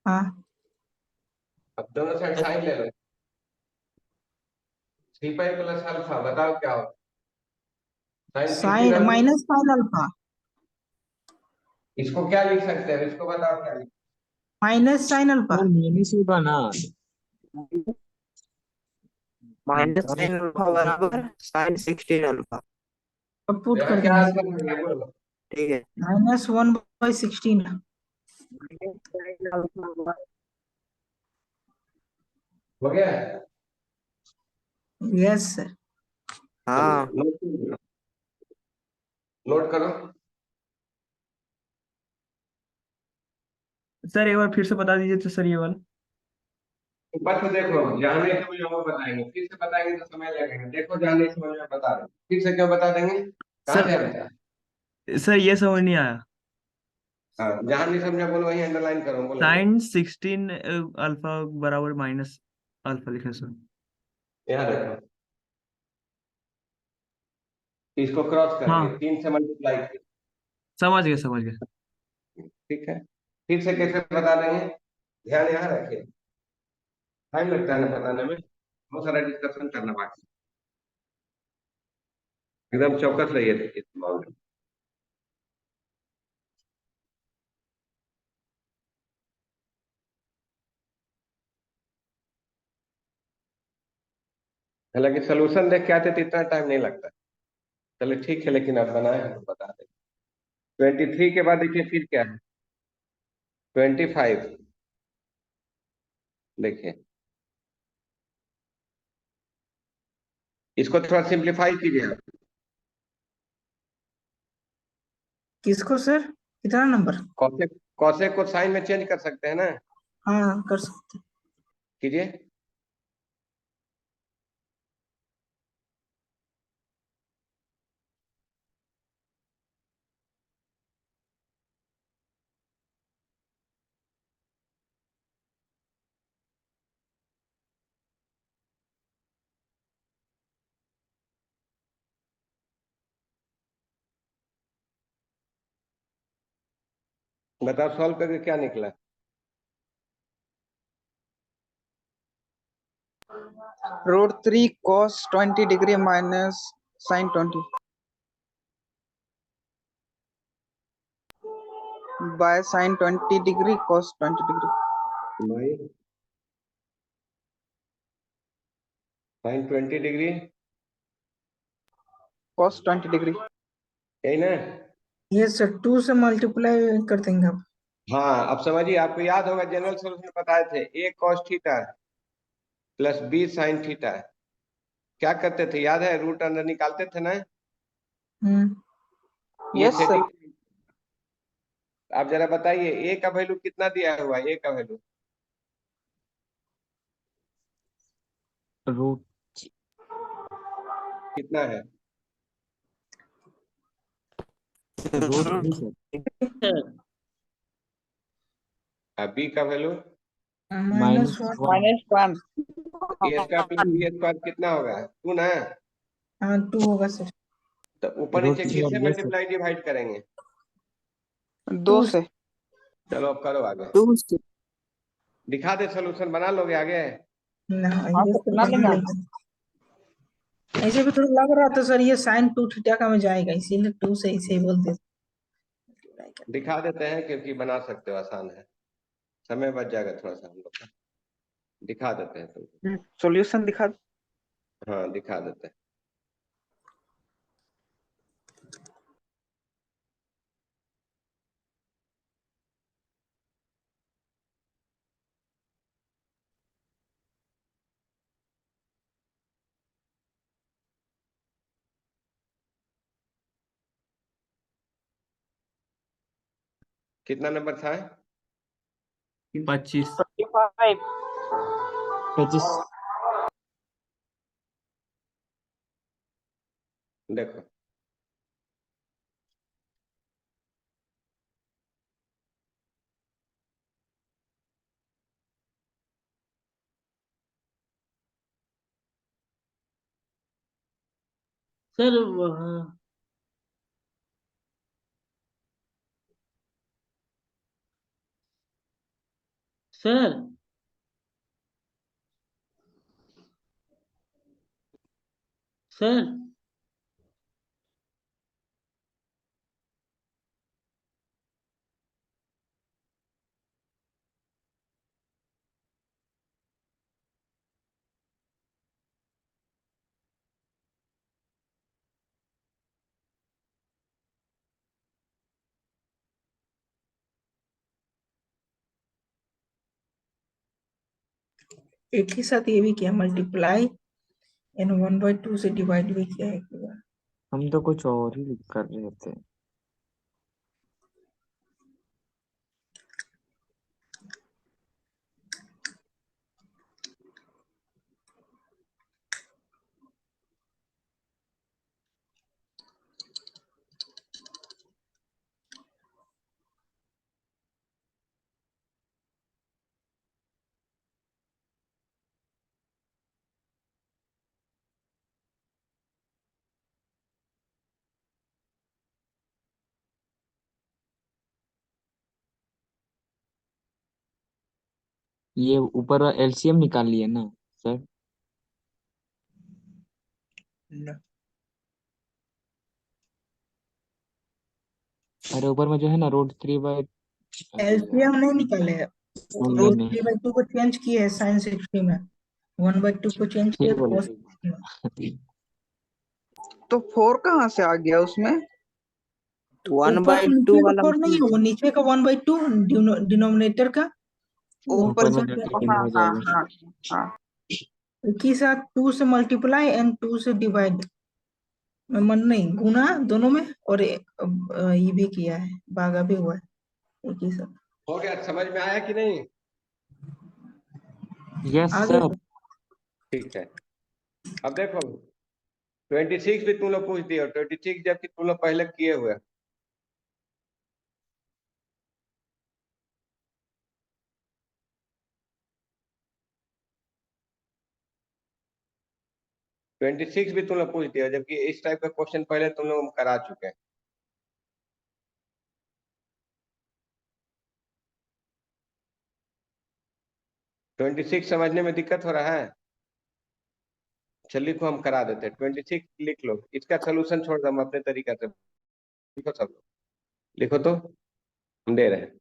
हाँ अब दोनों साइड साइन ले लो 3 पाई प्लस अल्फा बताओ क्या हो। Sine 15 sine alpha. Minus sine alpha. इसको क्या लिख सकते हैं इसको बताओ क्या लिख। Minus sine alpha. और माइनस होगा ना। माइनस साइन अल्फा बराबर साइन 16 अल्फा। अब पुट यहाँ कर क्या देंगे सर। आंसर है बोलो। ठीक है। -1/16। हो गया। Yes sir. हाँ नोट करो। सर एक बार फिर से बता दीजिए तो सर ये वाला। ऊपर से देखो जानने से मुझे और बताएंगे फिर से बताएंगे तो समय लगेगा। देखो जानने से मुझे बता दो फिर से क्यों बता देंगे कहाँ सर से आता सर ये समझ नहीं आया। हाँ जहाँ नहीं समझा बोलो वही अंडरलाइन करो बोलो। साइन 16 अल्फा बराबर माइनस अल्फा लिखे सर। यहाँ देखो इसको क्रॉस कर हाँ दिए 3 से मल्टीप्लाई किए। समझ गए समझ गए। ठीक है फिर से कैसे बता देंगे ध्यान यहाँ रखिए। टाइम लगता है ना बताने में बहुत सारा डिस्कशन करना बाकी एकदम चौकस रहिए इस मामले में। हालांकि सोल्यूशन देख के आते तो इतना टाइम नहीं लगता। चलिए ठीक है लेकिन आप बनाए हैं तो बता दें। 23 के बाद देखिए फिर क्या है 25। देखिए इसको थोड़ा सिंप्लीफाई कीजिए आप। किसको सर कितना नंबर। कौसे कौसे को साइन में चेंज कर सकते हैं ना। हाँ कर सकते। कीजिए। बताओ सॉल्व करके क्या निकला। √3 cos 20 degree minus sin 20 by sin 20 degree cos 20 degree भाई साइन 20 डिग्री cos 20 degree। यही ना। ये सर 2 से मल्टीप्लाई कर देंगे अब। हाँ अब समझिए आपको याद होगा जनरल सोल्यूशन बताए थे a cos theta plus b sin theta. क्या करते थे याद है रूट अंदर निकालते थे ना। ये यस सर। सेटिंग आप जरा बताइए a का वैल्यू कितना दिया हुआ है a का वैल्यू। रूट कितना है? Root 3 sir. सर बी का value minus one. -1। -1। A square plus B square कितना होगा? 2 ना? हाँ 2 होगा सर। तो ऊपर नीचे √3 और किससे ये सर। मल्टीप्लाई डिवाइड करेंगे? 2 2 से। चलो अब करो आगे। 2 से। दिखा दे, सोल्यूशन बना लोगे आगे? ना हाँ ये तो तो बना बना लेना। लेंगे। ऐसे भी थोड़ा लग रहा था सर ये साइन 2 थीटा का में जाएगा, इसीलिए 2 से इसे बोल देते। दिखा देते हैं क्योंकि बना सकते हो, आसान है, समय बच जाएगा थोड़ा सा हम लोग का। दिखा देते हैं तुमको। सॉल्यूशन दिखा। हाँ दिखा देते हैं। कितना नंबर था? 25। 25। 25। देखो सर सर सर एक ही साथ ये भी किया मल्टीप्लाई, एन 1/2 से डिवाइड भी किया एक बार। हम तो कुछ और ही कर रहे थे। ये ऊपर एलसीएम निकाल लिए ना सर? अरे ऊपर में जो है ना √3/, एलसीएम नहीं निकाले है, नहीं रूट नहीं 3/2 को चेंज किए है साइन 60 में, 1/2 को चेंज किए ठीक बोले cos ठीक। 60 में। तो 4 कहाँ से आ गया उसमें? 1/2 नीचे का वाला 4 नहीं है, वो नीचे का 1/2 डिनोमिनेटर का, वो ऊपर ऊपर ऊपर में से जो 3 हाँ हो हाँ जाएगा। हाँ हाँ। एक ही साथ 2 से मल्टीप्लाई एंड 2 से डिवाइड, मन नहीं गुना दोनों में, और ये भी किया है, भागा भी हुआ है एक ही साथ। हो गया, समझ में आया कि नहीं? यस आगे सर। ठीक है। अब देखो 26 भी तुम लोग पूछ दिए, और 26 जबकि तुम लोग पहले किए हुए। ट्वेंटी सिक्स भी तुम लोग पूछ दिया, जबकि इस टाइप का क्वेश्चन पहले तुम लोग करा चुके हैं। ट्वेंटी सिक्स समझने में दिक्कत हो रहा है? चल लिखो, हम करा देते हैं। 26 लिख लो, इसका सोल्यूशन छोड़ दो, हम अपने तरीका से लिखो सब लोग। लिखो तो, हम दे रहे हैं।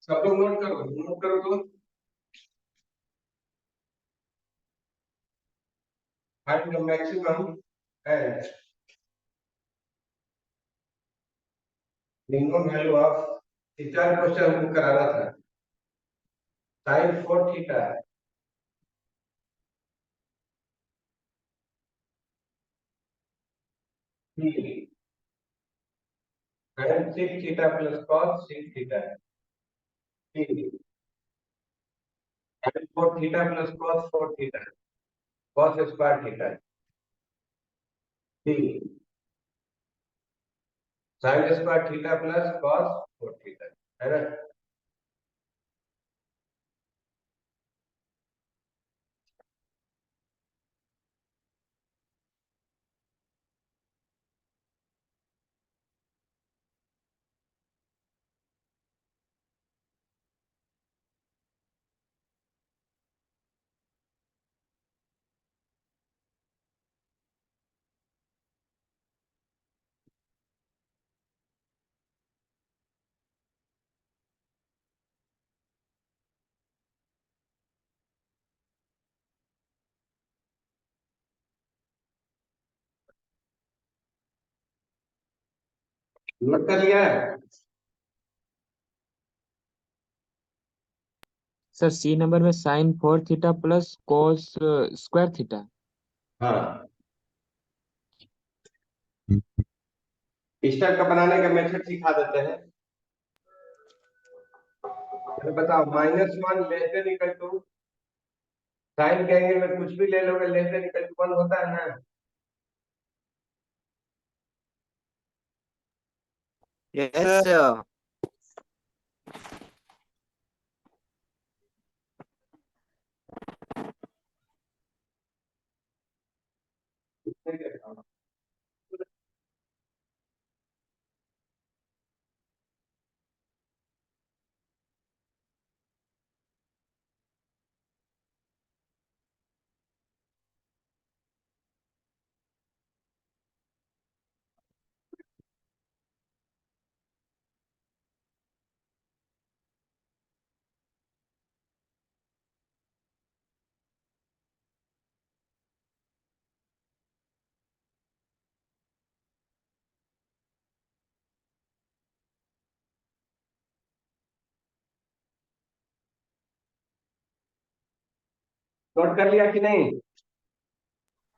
सब लोग नोट करो तो। Find the maximum and minimum value of, ये चार क्वेश्चन हमको कराना था। साइन 4 थीटा है। Sine 6 theta plus cos 6 theta है। Sine 4 theta plus cos 4 theta है। कॉस स्क्वायर थीटा है। Sine square theta plus cos 4 theta है ना। नोट कर लिया है। सर सी नंबर में sine 4 theta plus cos square theta. हाँ, इस टाइप का बनाने का मेथड सिखा देते हैं। तो बताओ -1 less than equal to, sine के एंगल में कुछ भी ले लोगे लेस देन इक्वल टू 1 होता है ना। Yes sir. नोट कर लिया कि नहीं।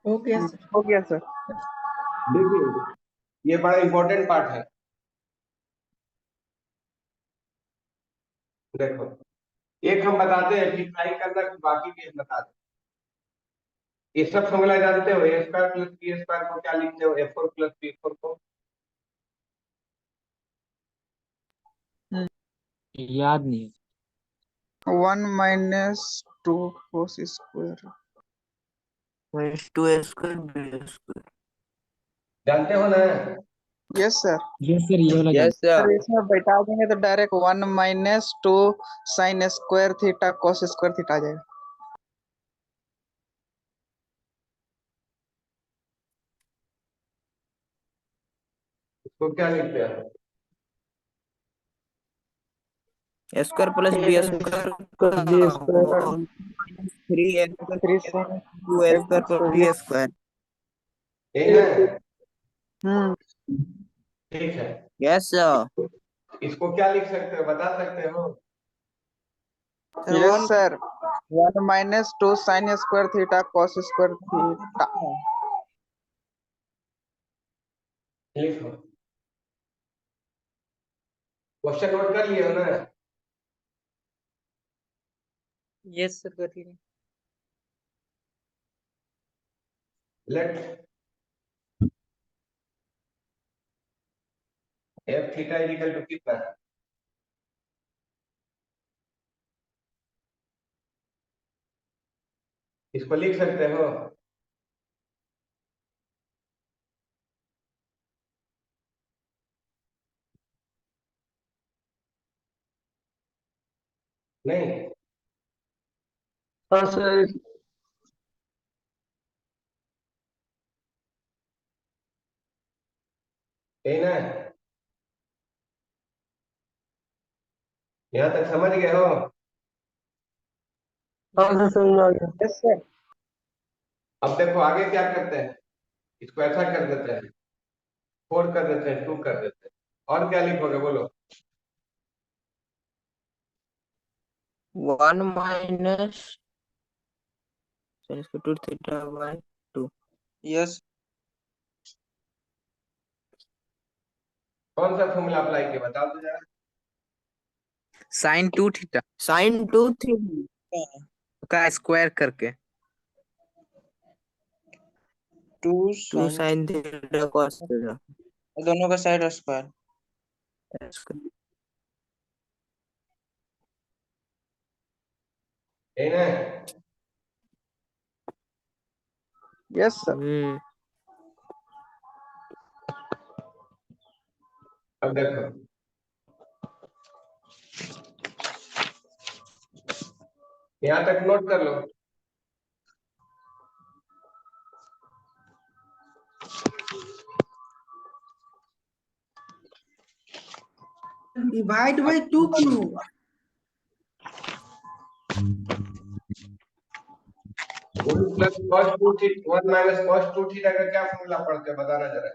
हो गया सर। हो गया सर। देखिए, ये बड़ा इंपॉर्टेंट पार्ट है। देखो, एक हम बताते हैं फिर ट्राई करना कि बाकी भी हम बता दें। ये सब फॉर्मूला जानते हो, ए स्क्वायर प्लस बी स्क्वायर को क्या लिखते हो, ए4 प्लस बी फोर को। याद नहीं है। 1 minus 2 cos square. Two square B square. जानते हो ना। Yes sir. यस सर, ये वाला यस सर सर। इसमें बैठा देंगे तो direct 1 minus 2 sine square theta cos square theta आ जाएगा। इसको क्या लिखते हैं। Square plus B square plus B square 3x 3 sine two square plus B square. यही ना। हम्म। ठीक है, यस सर। इसको क्या लिख सकते हो, बता सकते हो। Yes sir. 1 minus 2 sine square theta cos square theta. लिखो, क्वेश्चन नोट कर लिए हो ना। यस सर कर लिए। Let F theta is equal to कितना है। इसको लिख सकते हो। नहीं, हाँ सर। यही ना। यहाँ तक समझ गए हो। हाँ सर समझ में आ गया। Yes sir. अब देखो आगे क्या करते हैं, इसको ऐसा कर देते हैं, 4 कर देते हैं, 2 कर देते हैं। और क्या लिखोगे बोलो। 1 minus sine square 2 theta by 2। Yes कौन सा फॉर्मूला अप्लाई किया बता दो जरा। साइन 2 थीटा का स्क्वायर करके 2 2 sine sine theta cos theta. दोनों का साइड स्क्वायर। यही ना। Yes sir. अब देखो यहाँ तक नोट कर लो। डिवाइड बाई 2 क्यों हुआ? 1 plus cos 2 theta 1 minus cos 2 theta का क्या फॉर्मूला पढ़ते हैं बताना जरा।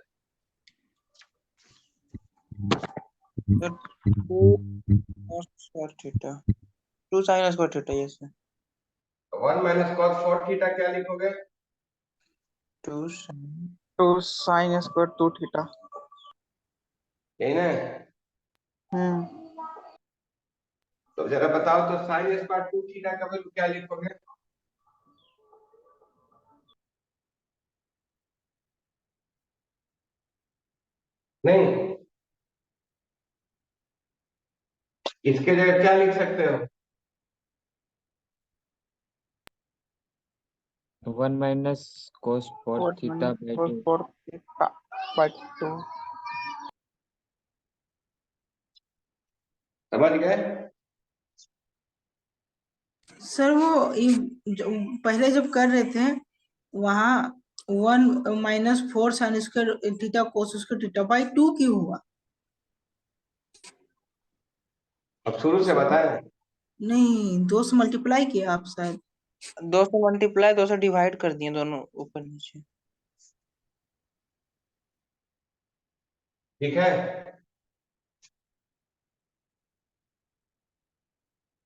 तो 2 square theta 2 sine square theta. Yes 1 minus cos 4 theta क्या लिखोगे? 2 साइन 2 साइन स्क्वायर 2 थीटा। यही ना। तो जरा बताओ तो साइन स्क्वायर 2 थीटा का वैल्यू क्या लिखोगे? नहीं, इसके जगह क्या लिख सकते हो? 1 minus cos 4 theta by 2। 4 theta by 2। समझ गए? सर वो पहले जब कर रहे थे वहाँ 1 minus 4 sign square theta cos square theta by 2 क्यों हुआ? अब शुरू से बताएं। नहीं 2 से मल्टीप्लाई किया आप शायद। 2 से मल्टीप्लाई 2 से डिवाइड कर दिए दोनों ऊपर नीचे। ठीक है,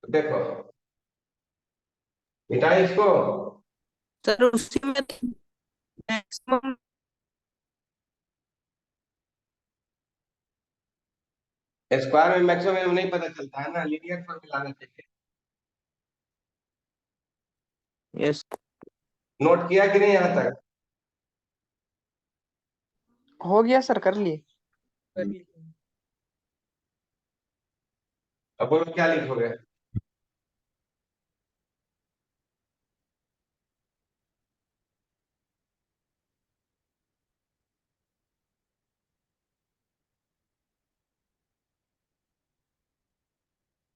देखो मिटाई इसको। सर उसी में मैक्सिमम स्क्वायर में मैक्सिमम नहीं पता चलता है ना, लीनियर फॉर्म मिलाना चाहिए। यस नोट किया कि नहीं यहाँ तक? हो गया सर, कर लिए। अब बोलो क्या लिखोगे?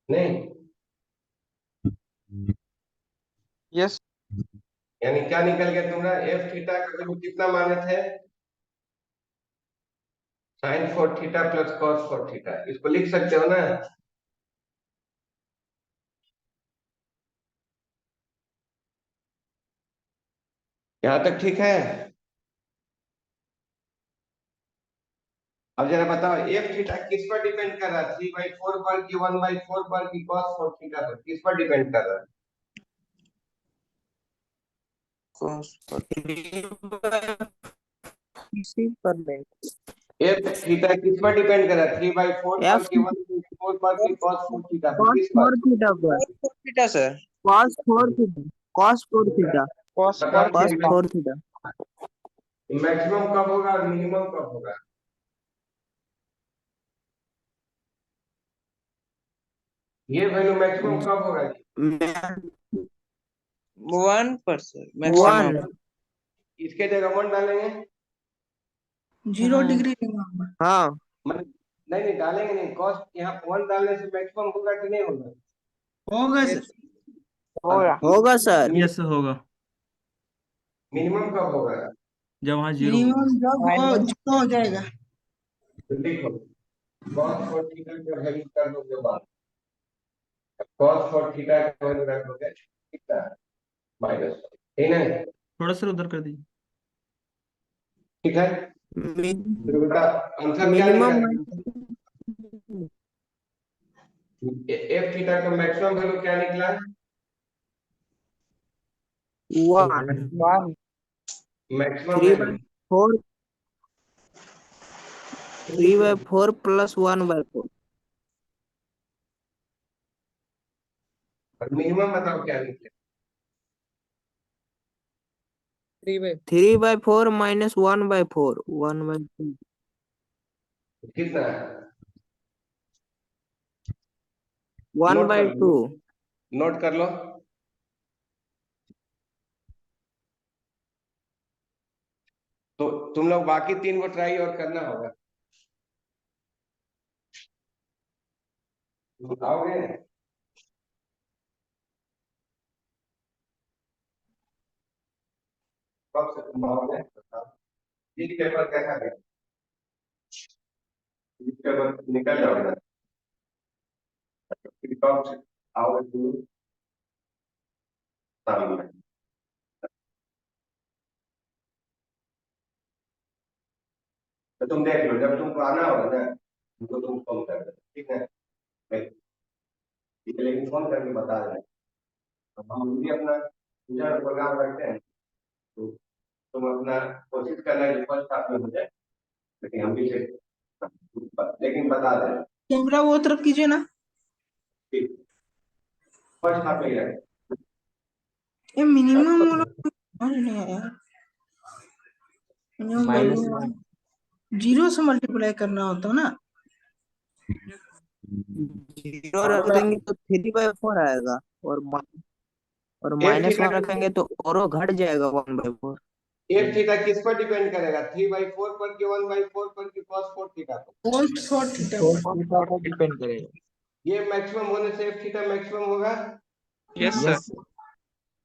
नहीं, यस यानी क्या निकल गया तुम्हारा? एफ थीटा का वैल्यू कितना माने थे? Sine 4 theta plus cos 4 theta. इसको लिख सकते हो ना? यहाँ तक ठीक है? अब जरा बताओ एफ थीटा किस पर डिपेंड कर रहा है? 3/4 पर कि 1/4 पर कि cos 4 थीटा पर? किस पर डिपेंड कर रहा है? cos इसी पर नहीं। एफ थीटा किस पर डिपेंड कर रहा है? 3/4 पर एफ कि 1/4 पर कि cos 4 थीटा पर? cos किस पर? 4 थीटा पर theta sir. cos 4 theta cos 4 theta cos बताओ 4 cos थीटा। 4 थीटा। मैक्सिमम कब होगा और मिनिमम कब होगा? ये वैल्यू मैक्सिमम कब होगा जी? 1 पर सर मैक्सिमम। 1 इसके जगह 1 डालेंगे? 0 डिग्री नहीं होगा। हाँ मतलब नहीं नहीं डालेंगे नहीं, cos यहाँ 1 डालने से मैक्सिमम होगा कि नहीं होगा? होगा सर। होगा सर। यस होगा। मिनिमम कब होगा? जब वहाँ जीरो होगा। मिनिमम जब वो 0 हो जाएगा। तो देखो cos 4 थीटा का वैल्यू कर दोगे बात, cos 4 थीटा का वैल्यू रख दोगे कितना? माइनस, ठीक है? थोड़ा सा उधर कर दीजिए। ठीक है, फिर बेटा आंसर क्या मिनिमम निकल? एफ थीटा का मैक्सिमम वैल्यू क्या निकला? 1 वन मैक्सिमम 3/4 वैल्यू 3/4 + 1/4 और मिनिमम बताओ क्या निकले? 3/4 - 1/4 1/2 कितना है? 1/2 नोट कर लो। तो तुम लोग बाकी 3 को ट्राई और करना होगा। आओगे? कब से तुम आओगे बताओ। ये पेपर कैसा गया? ये पेपर निकल जाओगे ना? फिर कब से आओगे तुम? शाम में। तो तुम देख लो, जब तुमको आना होगा ना तुमको तुम फोन कर देना, ठीक है? मैं- लेकिन फोन करके बता देना। अब हम भी अपना पूजा प्रोग्राम रखते हैं, तो तुम अपना कोशिश करना कि फर्स्ट हाफ में हो जाए, लेकिन हम भी लेकिन बता देना। कैमरा वो तरफ कीजिए ना। ठीक, फर्स्ट हाफ में ही रखें। ये मिनिमम वाला समझ नहीं आया। मिनिमम -1 वैल्यू 0 से मल्टीप्लाई करना होता है ना। 0 रख देंगे तो 3/4 आएगा और एफ थीटा -1 रखेंगे तो औरों घट जाएगा 1/4 एफ थीटा किस पर डिपेंड करेगा? 3/4 पर कि 1/4 पर कि cos 4 थीटा पर? Cost for theta cos theta पर डिपेंड करेगा। ये मैक्सिमम होने से एफ थीटा मैक्सिमम होगा। Yes yes sir.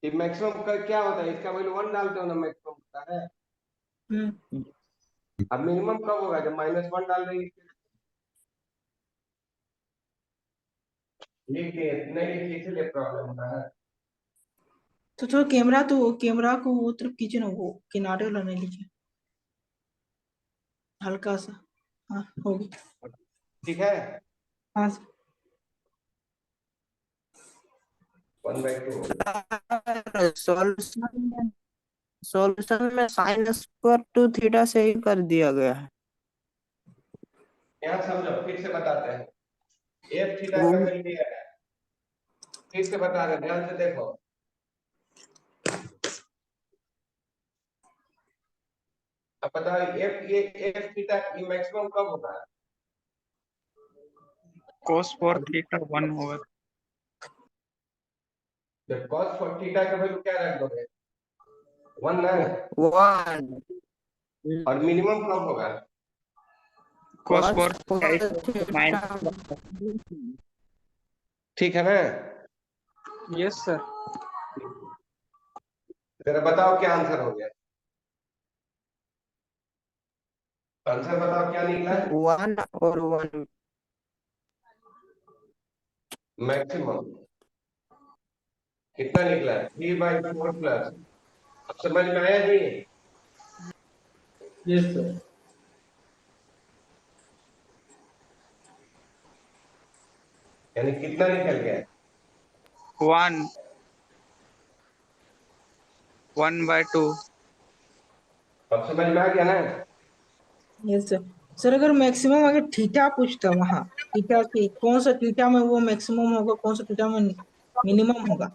ये मैक्सिमम का क्या होता है? इसका वैल्यू 1 डालते हो ना, मैक्सिमम होता है। हम्म। अब मिनिमम कब होगा? जब -1 डाल देंगे। लिखिए, नहीं लिखिए, इसलिए प्रॉब्लम होता है। तो कैमरा को वो तरफ कीजिए ना, वो किनारे वाला नहीं लीजिए, हल्का सा। हाँ हो गया। ठीक है। हाँ 1/2 सॉल्यूशन में sin² थीटा से ही कर दिया गया है। यहाँ समझो, फिर से बताते हैं। एफ थीटा वो का वैल्यू दिया है, फिर से बता रहे हैं, ध्यान से देखो। अब बताओ, एफ थीटा की मैक्सिमम कब होगा? cos 4 थीटा 1 होगा। जब cos 4 थीटा का वैल्यू क्या रख दोगे? 1 ना। 1 और मिनिमम कब होगा? cos cos 4 थीटा ठीक है ना? Yes sir. जरा बताओ क्या आंसर हो गया? आंसर बताओ क्या निकला? 1 और 1 मैक्सिमम कितना निकला? 3/4 प्लस। अब समझ में आया जी? Yes sir. यानी कितना निकल गया? 1/2। अब समझ में आ गया ना? Yes sir. सर अगर मैक्सिमम अगर थीटा पूछता वहां, थीटा की कौन सा थीटा में वो मैक्सिमम होगा, कौन सा थीटा में मिनिमम होगा,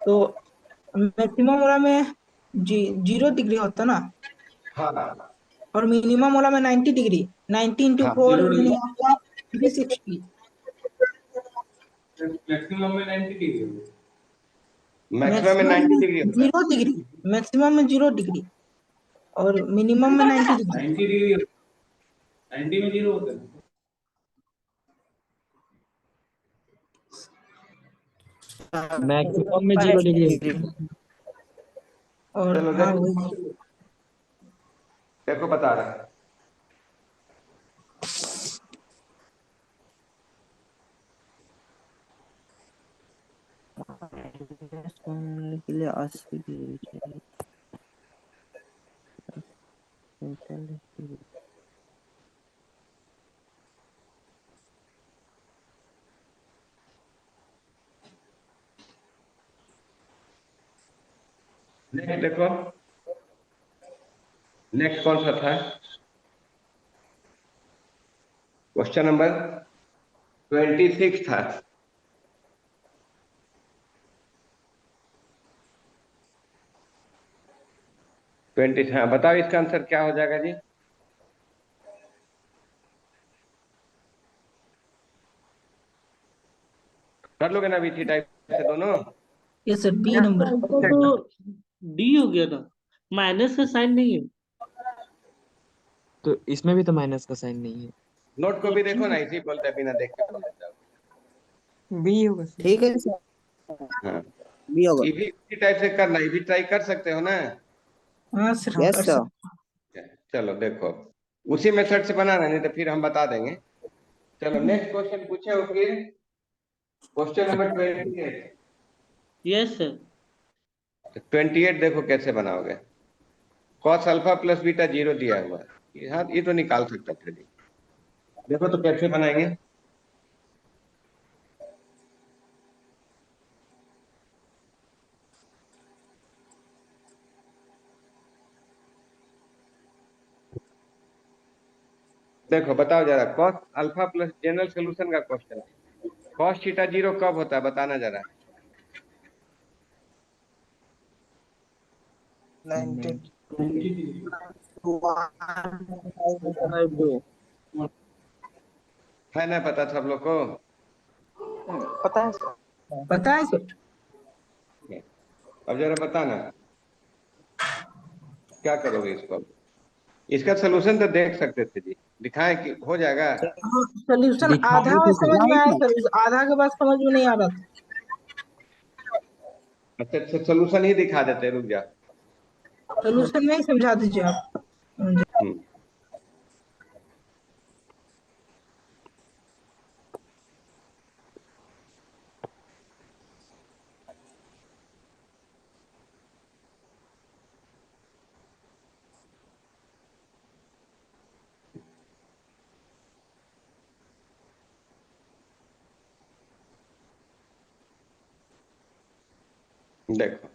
तो मैक्सिमम वाला में 0 डिग्री होता ना, हाँ और मिनिमम वाला में 90 डिग्री। 90 इंटू हाँ। 4 यानी आपका 360। मैक्सिमम में 90 डिग्री मैक्सिमम में मैक्सिमम 90 में डिग्री होता है। 0 डिग्री, मैक्सिमम में 0 डिग्री और मिनिमम में 90 डिग्री। 90 डिग्री 90 में 0 होता है। मैक्सिमम में 0 डिग्री। और चलो हाँ देखो, वही। देखो बता रहा है। के लिए 80 डिग्री चाहिए। 45 डिग्री। 1/2 नेक्स्ट देखो, नेक्स्ट कौन सा था? क्वेश्चन नंबर 26 था। 20, हाँ बताओ इसका आंसर क्या हो जाएगा जी? कर लोगे ना VT टाइप से दोनों? Yes sir, B number. इसका तो डी हो गया था, माइनस का साइन नहीं है। तो इसमें भी तो माइनस का साइन नहीं है। नोट को भी देखो ना, इसी बोलते बिना देख के बोल देता हूँ। बी होगा सर। ठीक है सर, हाँ, बी होगा। ये भी इसी टाइप से करना, ये भी ट्राई कर सकते हो ना? हाँ सर, यस कर सर। सकते। चलो देखो, उसी मेथड से बनाना, नहीं तो फिर हम बता देंगे। चलो नेक्स्ट क्वेश्चन पूछे हो फिर, क्वेश्चन नंबर 28। Yes sir. 28 देखो कैसे बनाओगे। कॉस अल्फा प्लस बीटा 0 दिया हुआ है, हाँ ये तो निकाल सकते थे जी। देखो तो कैसे बनाएंगे। देखो बताओ जरा, cos alpha plus general solution का क्वेश्चन है। कॉस थीटा 0 कब होता है बताना जरा। 92 है ना पता सब लोग को? पता है सर। पता है सर। अब जरा बताना क्या करोगे इसको। अब इसका सोल्यूशन तो देख सकते थे जी, दिखाएं कि हो जाएगा। सोल्यूशन आधा दिखाए थे सर। समझ में आया सर, उस आधा के बाद समझ में नहीं आ रहा था। अच्छा सोल्यूशन ही दिखा देते, रुक जा। सोल्यूशन नहीं समझा दीजिए आप मुझे। हम्म, देखो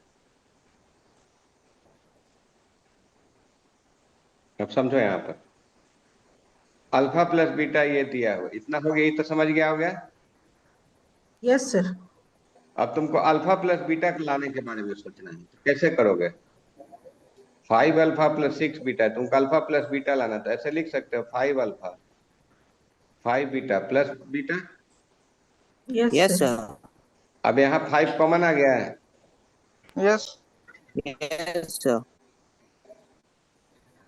अब समझो यहाँ पर, अल्फा प्लस बीटा ये दिया हुआ, इतना हो गया, ये तो समझ गया होगा। Yes sir. अब तुमको अल्फा प्लस बीटा को लाने के बारे में सोचना है, तो कैसे करोगे? 5 अल्फा प्लस 6 बीटा, तुमको अल्फा प्लस बीटा लाना, तो ऐसे लिख सकते हो 5 alpha 5 beta plus beta. Yes yes sir. Sir. अब यहाँ 5 कॉमन आ गया है, yes yes sir.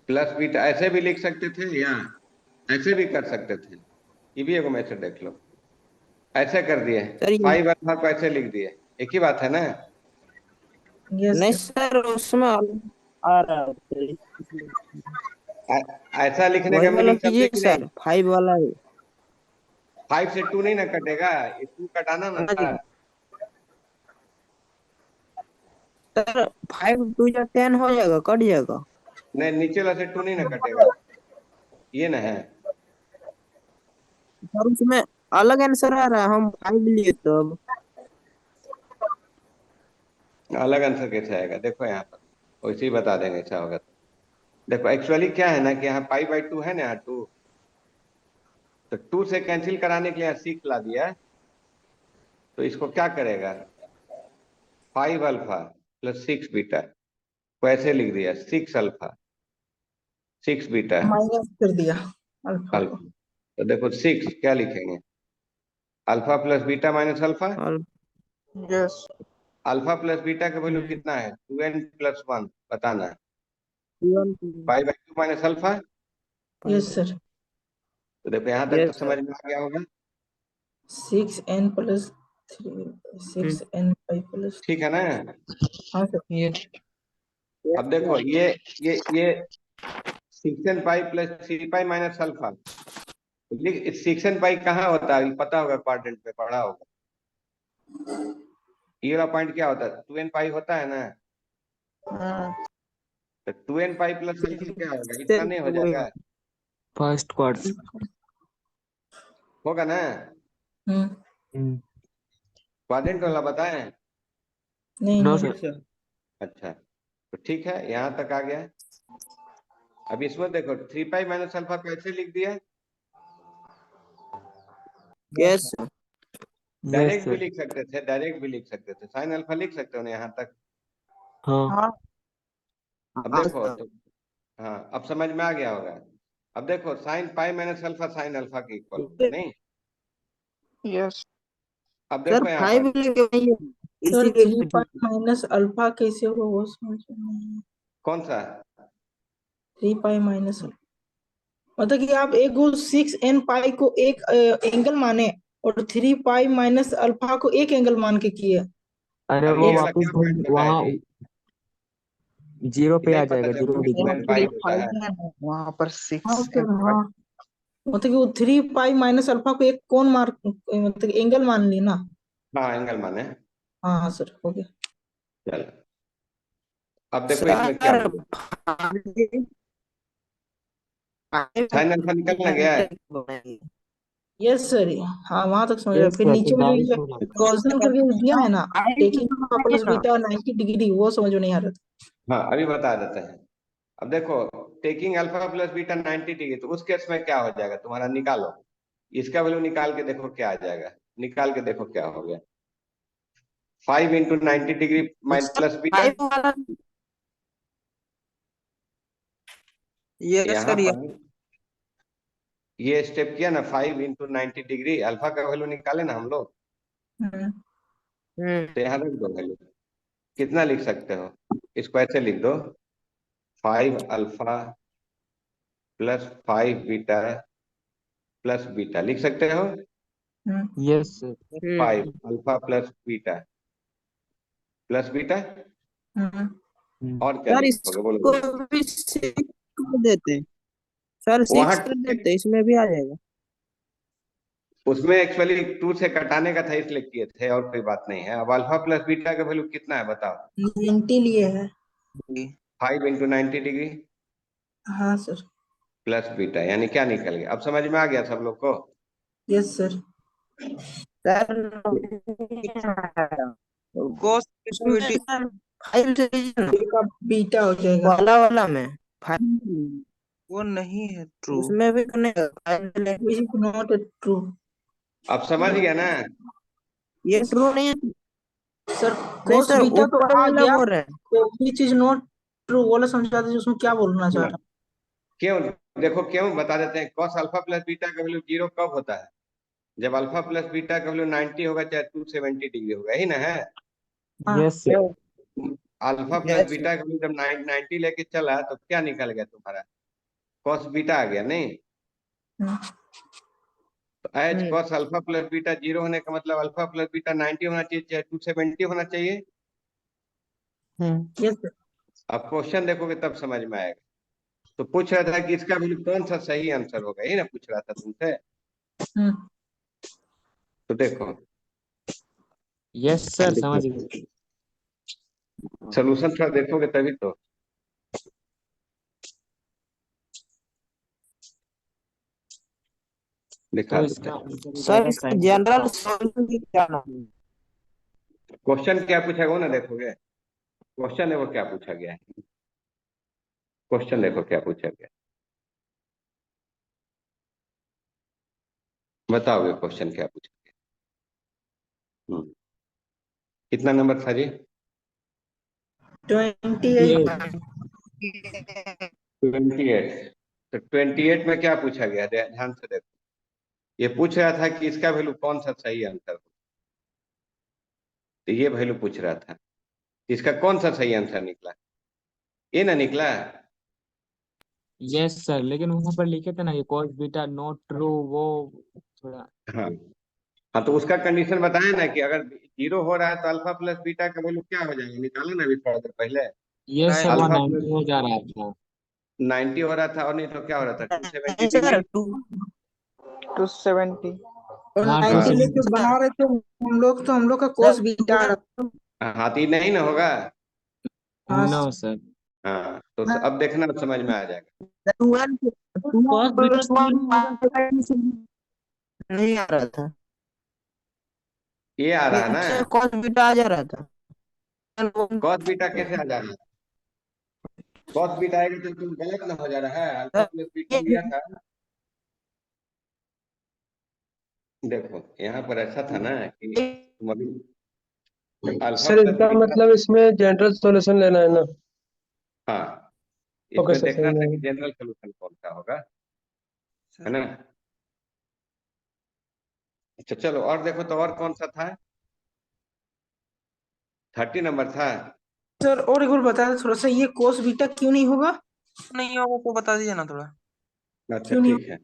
Plus beta ऐसे भी लिख सकते थे या ऐसे भी कर सकते थे, ये भी एक मैथड देख लो। ऐसे कर दिए, सर ये 5 अल्फा को ऐसे लिख दिए, एक ही बात है ना? यस नहीं सर। सर, उसमें आ रहा है सर। ऐसा लिखने वही का वाला मीनिंग समझे कीजिए कि नहीं? सर, 5 वाला है। 5 से 2 नहीं ना कटेगा, ये 2 कटाना ना हाँ था। जी सर, 5 2 या 10 हो जाएगा, कट जाएगा। नहीं, नीचे वाला से 2 नहीं ना कटेगा, ये ना है। सर उसमें अलग आंसर आ रहा है, हम 5 लिए तब। अलग आंसर कैसे आएगा? देखो यहाँ पर वैसे ही बता देंगे, अच्छा होगा तो। देखो एक्चुअली क्या है ना कि यहाँ पाई बाई 2 है ना, यहाँ 2, तो 2 से कैंसिल कराने के लिए यहाँ 6 ला दिया है। तो इसको क्या करेगा, 5 अल्फा प्लस 6 बीटा को ऐसे लिख दिया, 6 अल्फा 6 बीटा माइनस कर दिया अल्फा को। अल्फा। तो देखो 6 क्या लिखेंगे, alpha plus beta minus alpha. और यस अल्फा प्लस बीटा का वैल्यू कितना है, 2n प्लस 1 बताना है। 1 pi by 2 minus alpha. Yes sir. तो देखो यहाँ तक तो यस समझ सर। में आ गया होगा, 6n प्लस 3, 6n5 प्लस। ठीक है ना? हाँ सर। ये अब देखो ये 6n pi plus 3 pi minus alpha, 6n पाई कहाँ होता है, ये पता होगा, क्वाड्रेंट पे पढ़ा होगा। ये वाला पॉइंट क्या होता है, 2n पाई होता है ना, तो 2n पाई प्लस अल्फा क्या होगा, इतना नहीं हो जाएगा? First quarter. होगा ना? हम्म। क्वाड्रेंट वाला बताएं? नहीं नो नहीं। सर। अच्छा, तो तो ठीक है, यहाँ तक आ गया। अब इसमें देखो 3 पाई माइनस अल्फा को ऐसे लिख दिया, यस डायरेक्ट भी लिख सकते थे, डायरेक्ट भी लिख सकते थे, साइन अल्फा लिख सकते हो ना यहाँ तक। हाँ हाँ अब देखो तो, हाँ अब समझ में आ गया होगा। अब देखो sine pi minus alpha sine alpha के इक्वल होगा नहीं। यस अब सर देखो यहाँ 5 पर लेंगे भैया सर इसीलिए 3 पाई माइनस अल्फा कैसे होगा वो समझ में नहीं आया। कौन सा 3 पाई माइनस मतलब कि आप एक वो 6n पाई को एक एंगल माने और 3 पाई माइनस अल्फा को एक एंगल मान के किए। अरे अब वो ये वाला वापस क्या पॉइंट बताया वहाँ जी? जीरो कि पे आ नहीं पता जाएगा, जब जीरो डिग्री। वहाँ 6n पे पाई होता है। 5 है ना, वहाँ पर हाँ 6 सर हाँ, मतलब कि वो 3 पाई माइनस अल्फा को एक कोण मार मतलब एंगल मान ली ना। हाँ एंगल माने। हाँ हाँ सर हो गया। चलो अब देखो इसमें क्या सर बोला, साइन अल्फा निकल ना गया है। यस सर, हाँ वहां तक समझ गया। यस फिर सर, नीचे तो में जो डायरेक्ट ये हो जाता है। गॉसियन करके दिया है ना, टेकिंग प्लस बीटा 90 डिग्री, वो समझ में नहीं आ रहा था। हाँ अभी बता देते हैं। अब देखो taking alpha plus beta 90 degree, तो उस केस में क्या हो जाएगा तुम्हारा, निकालो इसका वैल्यू निकाल के देखो क्या आ जाएगा, निकाल के देखो क्या हो गया। 5 into 90 degree minus plus beta, yes यहाँ सर यस पर ये स्टेप किया ना, 5 इंटू 90 डिग्री अल्फा का वैल्यू निकाले ना हम लोग, हम्म, तो यहाँ रख दो वैल्यू। कितना लिख सकते हो, इसको ऐसे लिख दो, 5 alpha plus 5 beta plus beta लिख सकते हो। Yes sir. 5 alpha plus beta हम्म, और क्या सर लिखोगे इसको बोलो। भी 6 कर देते सर वहां 6 कर देते इसमें भी आ जाएगा। उसमें एक्चुअली 2 से कटाने का था इसलिए किए थे, और कोई बात नहीं है। अब अल्फा प्लस बीटा का वैल्यू कितना है बताओ। 90 लिए है। 5 इंटू 90 डिग्री हाँ सर। प्लस बीटा, यानी क्या निकल गया, अब समझ में आ गया सब लोग को। Yes sir. Sir cos square 5 से लीजिए ना का बीटा हो जाएगा। वाला वाला में 5 वो नहीं है ट्रू। उसमें भी करने 5 ले विच इज नॉट ट्रू। अब समझ गया ना। ये ट्रू नहीं है सर नहीं कोस सर बीटा तो ऊपर आ वाला गया, बोल रहे हैं। तो विच इज नॉट ट्रू वाला समझा दीजिए, उसमें क्या बोलना चाह रहा क्यों, देखो क्यों बता देते हैं। कॉस अल्फा प्लस बीटा का वैल्यू 0 कब होता है, जब अल्फा प्लस बीटा का वैल्यू 90 होगा चाहे 270 डिग्री होगा, यही ना है। हाँ। Yes sir. Alpha plus beta का वैल्यू जब 90 लेके चला तो क्या निकल गया तुम्हारा, कॉस बीटा आ गया नहीं। हम्म, तो H cos alpha plus beta 0 होने का मतलब अल्फा प्लस बीटा 90 होना चाहिए चाहे 270 होना चाहिए। Yes sir. अब क्वेश्चन देखोगे तब समझ में आएगा। तो पूछ रहा था कि इसका वैल्यू कौन सा सही आंसर होगा, यही ना पूछ रहा था तुमसे। हम्म, तो देखो यस सर, समझ गए। सोल्यूशन थोड़ा देखोगे तभी तो। दिखा तो देते इसका हैं। आंसर हो सर जाएगा इसका sin जनरल अल्फा। सॉल्यूशन की क्या नाम क्वेश्चन क्या पूछा गया वो ना देखोगे, क्वेश्चन देखो क्या पूछा गया है, क्वेश्चन देखो क्या पूछा गया, बताओगे क्वेश्चन क्या पूछा गया। कितना नंबर था जी, 28। 28। तो 28 में क्या पूछा गया, ध्यान से देखो। ये पूछ रहा था कि इसका वैल्यू कौन सा सही आंसर हो, तो ये वैल्यू पूछ रहा था, इसका कौन सा सही आंसर निकला, ये ना निकला। यस सर, लेकिन वहां पर लिखे थे ना कि cos बीटा नॉट ट्रू, वो थोड़ा। हाँ हाँ, तो उसका कंडीशन बताया ना कि अगर 0 हो रहा है तो अल्फा प्लस बीटा का वैल्यू क्या हो जाएगा, निकालो ना अभी थोड़ा देर पहले। यस सर, वहाँ अल्फा 90 प्लस हो जा रहा था। 90 हो रहा था, और नहीं तो क्या हो रहा था, 270 सर डिग्री। 270। और हाँ 90 लेके 270। बना रहे थे हम लोग, तो हम लोग का कोस बीटा आ रहा हाँ तो ये नहीं ना होगा। था। No sir. हाँ तो अब देखना समझ में आ जाएगा। cos बीटा नहीं आ रहा था ये आ रहा है ना, नीचे cos बीटा आ जा रहा था कॉस बीटा कैसे आ जा रहा है, कॉस बीटा आएगा तो तुम गलत ना हो जा रहा है, अल्फा प्लस बीटा लिया था। देखो यहाँ पर ऐसा था ना कि तुम अभी अल्फा सर प्लस इसका बीटा, मतलब इसमें जनरल सॉल्यूशन लेना है ना? हाँ ओके इसमें सर, देखना सही था है। कि जनरल सोल्यूशन कौन सा होगा, है ना। अच्छा चलो और देखो तो और कौन सा था, 30 नंबर था। सर और एक बार बता दो थोड़ा सा, ये कोस बीटा क्यों नहीं होगा? नहीं होगा तो बता दीजिए ना थोड़ा। अच्छा क्यों नहीं ठीक है,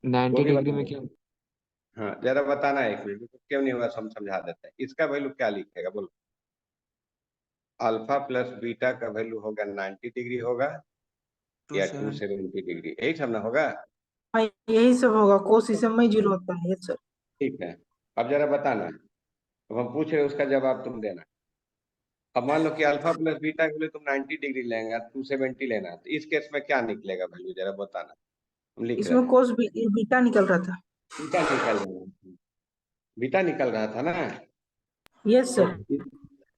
90 वो भी डिग्री बता में दो। क्यों? हाँ जरा बताना है, एक मिनट क्यों नहीं होगा, हम समझा देते हैं। इसका वैल्यू क्या लिखेगा बोलो। अल्फा प्लस बीटा का वैल्यू होगा 90 डिग्री होगा या 270 डिग्री, यही सब ना होगा। हाँ यही सब होगा, कोस इस समय 0 होता है। Yes sir. ठीक है, अब जरा बताना, अब हम पूछ रहे हैं उसका जवाब तुम देना। अब मान लो कि अल्फा प्लस बीटा के लिए तुम 90 डिग्री लेंगे, 270 लेना है, तो इस केस में क्या निकलेगा वैल्यू, जरा बताना। हम लिख रहे इसमें हैं कोस बीटा निकल रहा था। बीटा निकल रहा है, बीटा निकल रहा था ना। यस तो सर।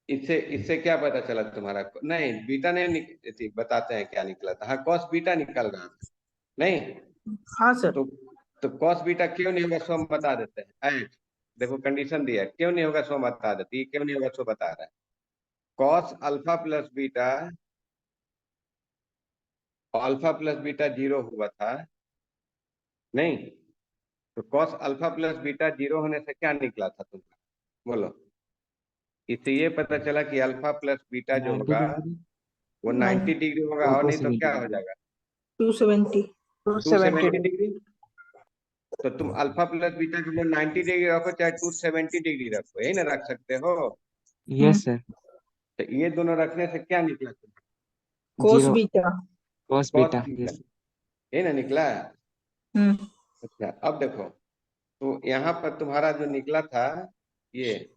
इससे इससे क्या पता चला तुम्हारा, नहीं बीटा नहीं बताते हैं क्या निकला था, हाँ कॉस बीटा निकल रहा था नहीं। हाँ सर। तो कॉस बीटा क्यों नहीं होगा सो हम बता देते हैं। देखो कंडीशन दिया है, क्यों नहीं होगा सो बता देते, ये क्यों नहीं होगा सो बता रहा है। कॉस अल्फा प्लस बीटा 0 हुआ था नहीं, तो कॉस अल्फा प्लस बीटा 0 होने से क्या निकला था तुम्हारा बोलो। इससे ये पता चला कि अल्फा प्लस बीटा जो 90 होगा डिग्री वो 90 डिग्री होगा, और और नहीं तो 270 क्या हो डिग्री। जाएगा 270। 270 डिग्री। तो तुम अल्फा प्लस बीटा के लिए 90 डिग्री रखो चाहे 270 डिग्री रखो, यही ना रख सकते हो। Yes sir. तो ये दोनों रखने से क्या निकला तुम्हारा, कोस 0 beta. cos cos beta. Beta, yes यही ना निकला। हम्म। अच्छा अब देखो, तो यहाँ पर तुम्हारा जो निकला था ये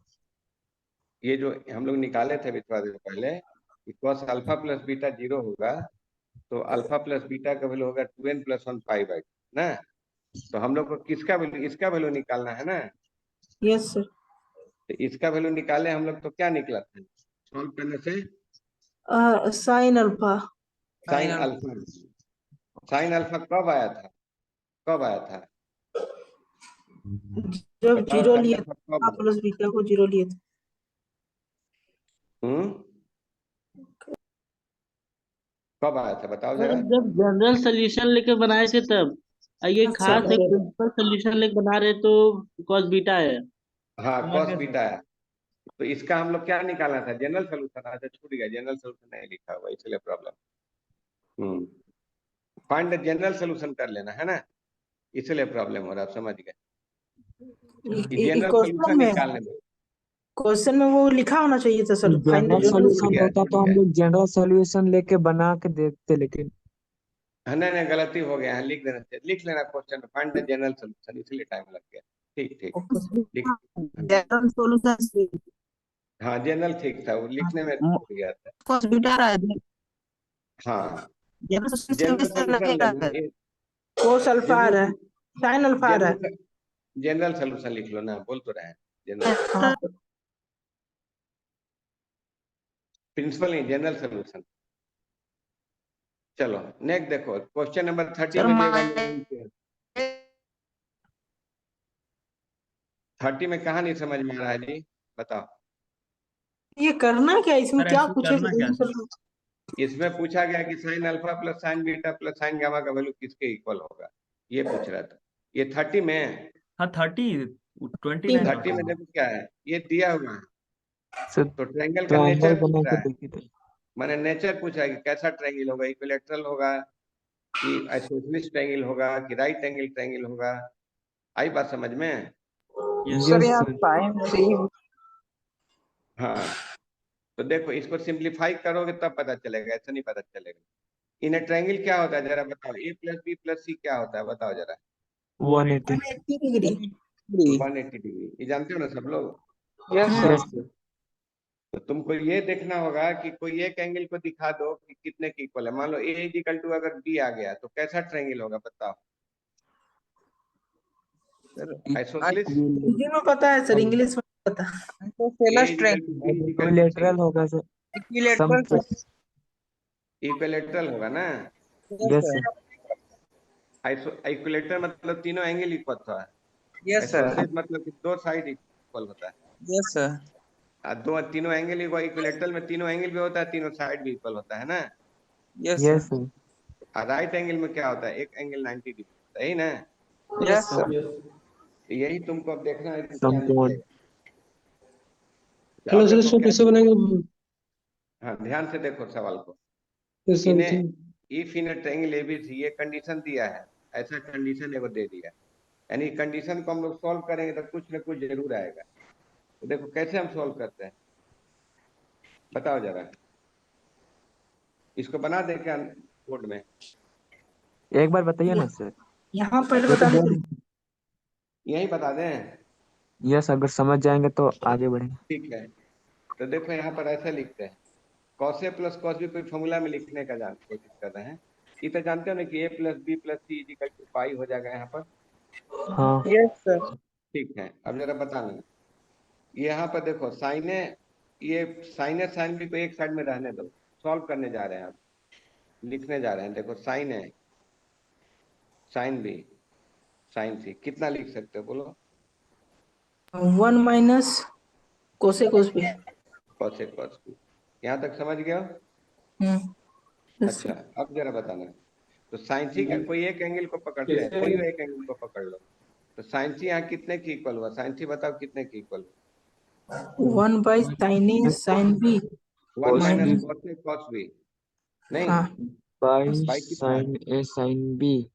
ये जो हम लोग निकाले थे अभी थोड़ा देर पहले कि cos अल्फा प्लस बीटा 0 होगा, तो अल्फा प्लस बीटा का वैल्यू होगा 2n + 1 π/2 ना। तो हम लोग को किसका वैल्यू, इसका वैल्यू निकालना है ना। Yes sir. तो इसका वैल्यू निकाले हम लोग, तो क्या निकला था सॉल्व करने से, sine alpha. Sine alpha. Sine alpha कब आया था, कब आया था जब बताओ, 0 साइन लिए अल्फा था कब। प्लस बीटा को 0 लिए थे। कब आया था बताओ सर जरा। जब जनरल सोल्यूशन लेके बनाए थे तब, ये अच्छा खास एक प्रिंसिपल सोल्यूशन लेके बना रहे तो कॉस बीटा है। हाँ कॉस बीटा आया, तो इसका हम लोग क्या निकालना था, जनरल सोल्यूशन। अच्छा छूट गया, जनरल सोल्यूशन नहीं लिखा हुआ इसलिए problem. Find the general solution कर लेना है ना, इसलिए प्रॉब्लम हो रहा है, आप समझ गए। जनरल क्वेश्चन सोल्यूशन में, निकालने में क्वेश्चन में वो लिखा होना चाहिए था sir, find the general general. छूट सॉल्यूशन गया होता छूट तो हम गया। लोग जनरल सॉल्यूशन लेके बना के देखते, लेकिन हाँ, नहीं गलती हो गया है, लिख देना चाहिए, लिख लेना question find the general solution, इसलिए टाइम लग गया। ठीक ठीक लिख। जनरल सॉल्यूशन हाँ जनरल ठीक था, वो लिखने में छूट गया था। कॉस बीटा रहा है। हाँ जनरल जनरल सॉल्यूशन सोल्यूशन नहीं ले रहा है। लो, कोस अल्फा आ रहा है, जनरल साइन अल्फा आ रहा है। जनरल जनरल सोल्यूशन लिख लो ना, बोल तो रहे हैं जनरल, हाँ प्रिंसिपल नहीं जनरल सोल्यूशन। चलो नेक्स्ट देखो, क्वेश्चन नंबर 30 सर में दिया गया 30 में कहा नहीं समझ में आ रहा है जी, बताओ। ये करना क्या है? इसमें सर क्या ऐसे पूछे? करना क्या सर? इसमें पूछा गया कि sine alpha plus sign beta plus sign gamma का वैल्यू किसके इक्वल होगा, ये पूछ रहा था। ये 30 में, हाँ 29 30 में देखो क्या है, ये दिया हुआ है। सर तो ट्रायंगल का ट्रायंगल नेचर पूछ बना रहा के है, देखे थे। माने नेचर पूछा है कि कैसा ट्रायंगल होगा, इक्विलैटरल होगा कि आइसोसेलेस ट्रायंगल होगा कि राइट एंगल ट्रायंगल होगा। आई बात समझ में। सर यस यहाँ सर। साइन सी हाँ तो देखो इसको सिंप्लीफाई करोगे तब पता चलेगा, ऐसा नहीं पता चलेगा। इन ट्रायंगल क्या होता है जरा बताओ, ए प्लस बी प्लस सी क्या होता है बताओ जरा। 180। 180 डिग्री। 180 डिग्री, ये जानते हो ना सब लोग। Yes sir. Yes sir. तो तुमको ये देखना होगा कि कोई एक एंगल को दिखा दो कि कितने की इक्वल है। मान लो ए इक्वल टू अगर बी आ गया तो कैसा ट्रायंगल होगा बताओ। आइसोसेलेस, हिंदी में पता है सर, इंग्लिश में नहीं पता। A isosceles equal to b equal to c. Equilateral होगा सर। इक्विलैटरल समकोण। इक्विलेटरल होगा ना। Yes sir. इक्विलेटर मतलब तीनों एंगल इक्वल होता है। Yes sir. आइसोसेलेस मतलब कि दो साइड इक्वल होता है। Yes sir. दो तीनों एंगल इक्विलेटरल में तीनों एंगल भी होता है, तीनों साइड भी इक्वल होता है ना। Yes yes sir. सर। और राइट एंगल में क्या होता है, एक एंगल 90 डिग्री होता है, यही ना। Yes sir. यही तुमको अब देखना है कि क्या समकोण। निकलेगा। हेलो अब सर, देखो इसको क्या, कैसे बनाएंगे? हाँ ध्यान से देखो सवाल को। कैसे इन्हें बताएं? If in A triangle ABC ये कंडीशन दिया है, ऐसा कंडीशन एगो दे दिया, यानी कंडीशन को हम लोग सॉल्व करेंगे तो कुछ ना कुछ जरूर आएगा। तो देखो कैसे हम सॉल्व करते हैं, बताओ जरा। इसको बना दे क्या बोर्ड में? एक बार बताइए ना सर। यहाँ पहले ये तो बता बोर्ड। दीजिए। यही बता दें? यस, अगर समझ जाएंगे तो आगे बढ़ेंगे। ठीक है, तो देखो यहाँ पर ऐसा लिखते हैं, cos A plus cos B कोई फॉर्मूला में लिखने का कोशिश कर रहे हैं। ये तो जानते हो ना कि a plus b plus C is equal to pi हो जाएगा यहाँ पर। हाँ। Yes sir. ठीक है, अब जरा बताना, यहाँ पर देखो साइन ए, ये साइन ए साइन बी को एक साइड में रहने दो, सॉल्व करने जा रहे हैं, अब लिखने जा रहे हैं। देखो sign A sine B sign सी कितना लिख सकते हो बोलो? 1 माइनस कोसे कोस B. Cos A cos B, यहाँ तक समझ गया? यस अच्छा, सर। अब जरा बताना, तो साइन सी का कोई एक एंगल को पकड़ते हैं, कोई एक एंगल को पकड़ लो, तो साइन सी यहाँ कितने की इक्वल हुआ? साइन सी बताओ कितने की इक्वल हुआ? 1 by sine A sine B 1 minus minus. Cos A cos B, नहीं हाँ। बाई बाई कितना? Sine A sine B.